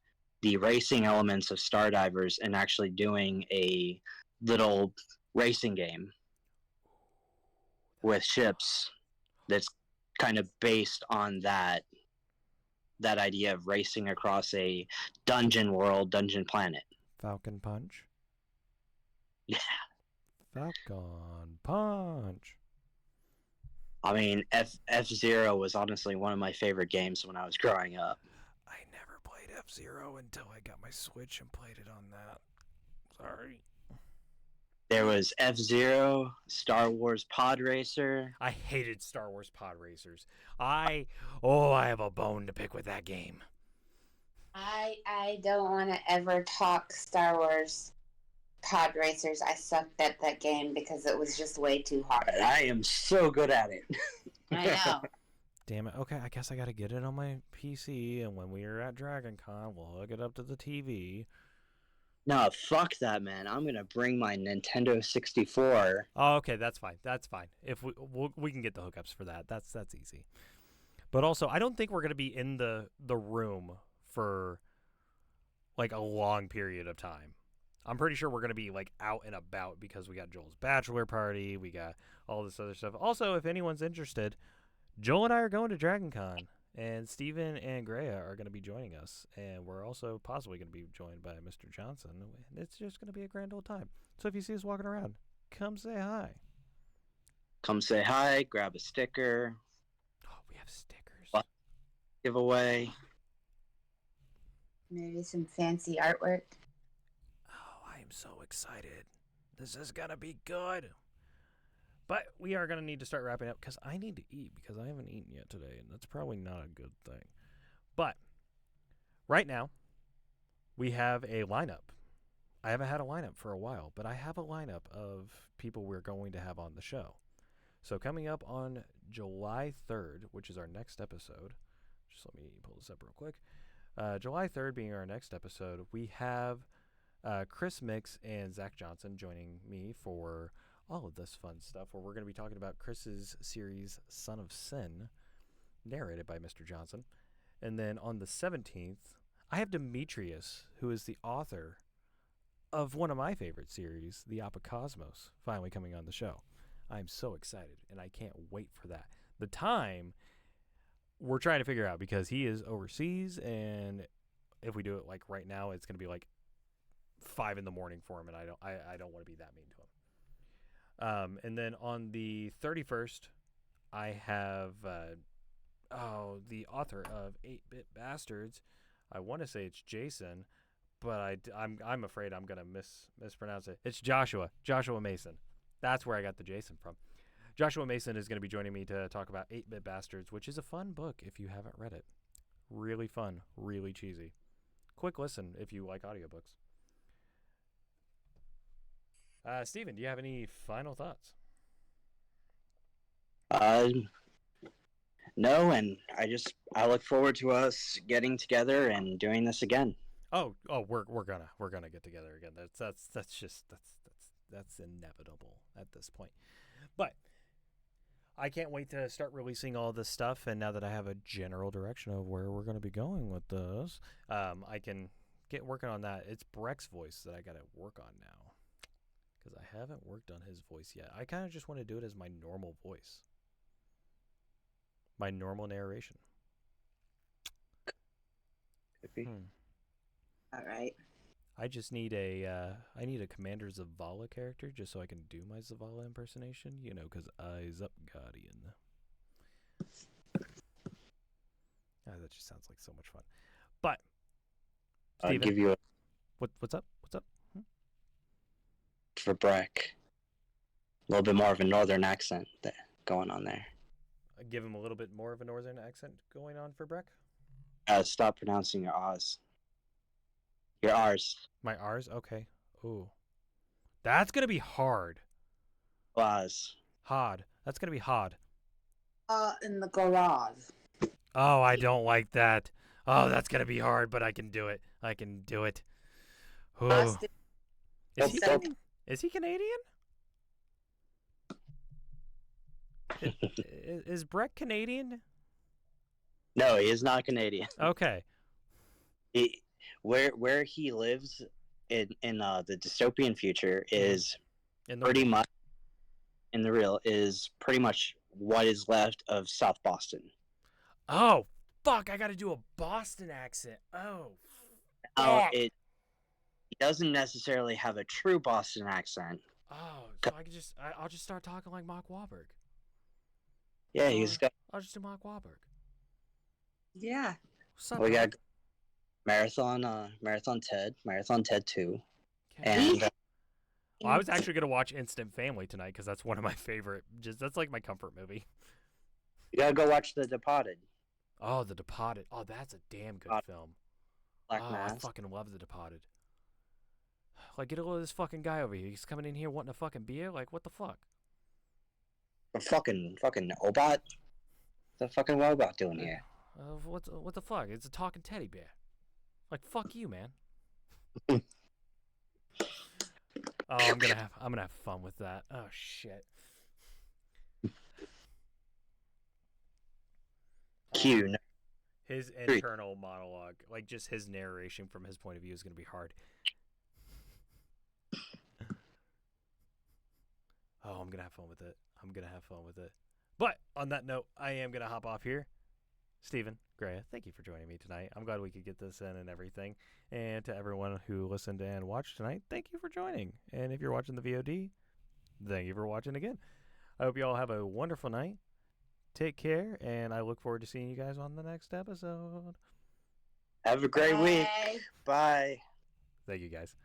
the racing elements of Stardivers and actually doing a little racing game with ships that's kind of based on that idea of racing across a dungeon world, dungeon planet. Falcon Punch. Yeah. Falcon Punch. I mean, F-Zero was honestly one of my favorite games when I was growing up. I never played F-Zero until I got my Switch and played it on that. Sorry. There was F-Zero, Star Wars Pod Racer. I hated Star Wars Pod Racers. I have a bone to pick with that game. I don't want to ever talk Star Wars Pod Racers. I sucked at that game because it was just way too hard. I am so good at it. I know. Damn it. Okay, I guess I got to get it on my PC, and when we are at Dragon Con, we'll hook it up to the TV. No, fuck that, man. I'm going to bring my Nintendo 64. Oh, okay, that's fine. That's fine. If we can get the hookups for that. That's easy. But also, I don't think we're going to be in the room for like a long period of time. I'm pretty sure we're going to be like out and about because we got Joel's bachelor party, we got all this other stuff. Also, if anyone's interested, Joel and I are going to Dragon Con, and Steven and Greya are going to be joining us, and we're also possibly going to be joined by Mr. Johnson. It's just going to be a grand old time. So if you see us walking around, come say hi. Come say hi, grab a sticker. Oh, we have stickers. Giveaway. Maybe some fancy artwork. Oh, I am so excited. This is going to be good. But we are going to need to start wrapping up because I need to eat because I haven't eaten yet today, and that's probably not a good thing. But right now, we have a lineup. I haven't had a lineup for a while, but I have a lineup of people we're going to have on the show. So coming up on July 3rd, which is our next episode, just let me pull this up real quick. July 3rd being our next episode, we have Chris Mix and Zach Johnson joining me for all of this fun stuff where we're going to be talking about Chris's series Son of Sin, narrated by Mr. Johnson. And then on the 17th, I have Demetrius, who is the author of one of my favorite series, The Apocosmos, finally coming on the show. I'm so excited, and I can't wait for that. The time we're trying to figure out because he is overseas, and if we do it like right now, it's going to be like 5 a.m. for him, and I don't want to be that mean to him. And then on the 31st, I have the author of 8-Bit Bastards. I want to say it's Jason, but I'm afraid I'm gonna mispronounce it. It's Joshua Mason. That's where I got the Jason from. Joshua Mason is going to be joining me to talk about 8-Bit Bastards, which is a fun book if you haven't read it. Really fun, really cheesy. Quick listen if you like audiobooks. Steven, do you have any final thoughts? No, and I look forward to us getting together and doing this again. Oh, we're gonna get together again. That's inevitable at this point. But I can't wait to start releasing all this stuff, and now that I have a general direction of where we're gonna be going with this, I can get working on that. It's Breck's voice that I gotta work on now, because I haven't worked on his voice yet. I kind of just want to do it as my normal voice, my normal narration. Could be. All right. I just need a Commander Zavala character just so I can do my Zavala impersonation. You know, because eyes up, Guardian. Oh, that just sounds like so much fun. But I'll Steven, give you a what's up? What's up? for Breck. A little bit more of a northern accent going on there. Give him a little bit more of a northern accent going on for Breck. Stop pronouncing your O's. Your R's. My R's? Okay. Ooh. That's going to be hard. Oz. Hard. That's going to be hard. In the garage. Oh, I don't like that. Oh, that's going to be hard, but I can do it. I can do it. Ooh. Boston. Is he Nope. Is he Canadian? Is Breck Canadian? No, he is not Canadian. Okay. Where he lives in the dystopian future is pretty much in the real is pretty much what is left of South Boston. Oh, fuck, I got to do a Boston accent. Oh. He doesn't necessarily have a true Boston accent. Oh, so I'll just start talking like Mark Wahlberg. Yeah, he's got. I'll just do Mark Wahlberg. Yeah. What's up, We Mark? got Marathon Ted 2, Okay. and Well, I was actually gonna watch Instant Family tonight because that's one of my favorite. That's like my comfort movie. you gotta go watch The Departed. Oh, The Departed. Oh, that's a damn good film. Black I Mass. fucking love The Departed. Like, get a load of this fucking guy over here. He's coming in here wanting a fucking beer. Like, what the fuck? The fucking Obot. What's the fucking robot doing here? What the fuck? It's a talking teddy bear. Like, fuck you, man. Oh, I'm gonna have fun with that. Oh shit. Q. His internal monologue, like just his narration from his point of view, is gonna be hard. Oh, I'm gonna have fun with it. But on that note, I am gonna hop off here. Steven, Greya, thank you for joining me tonight. I'm glad we could get this in and everything. And to everyone who listened and watched tonight, thank you for joining. And if you're watching the VOD, thank you for watching again. I hope you all have a wonderful night. Take care, and I look forward to seeing you guys on the next episode. Have a great week. Bye. Thank you, guys.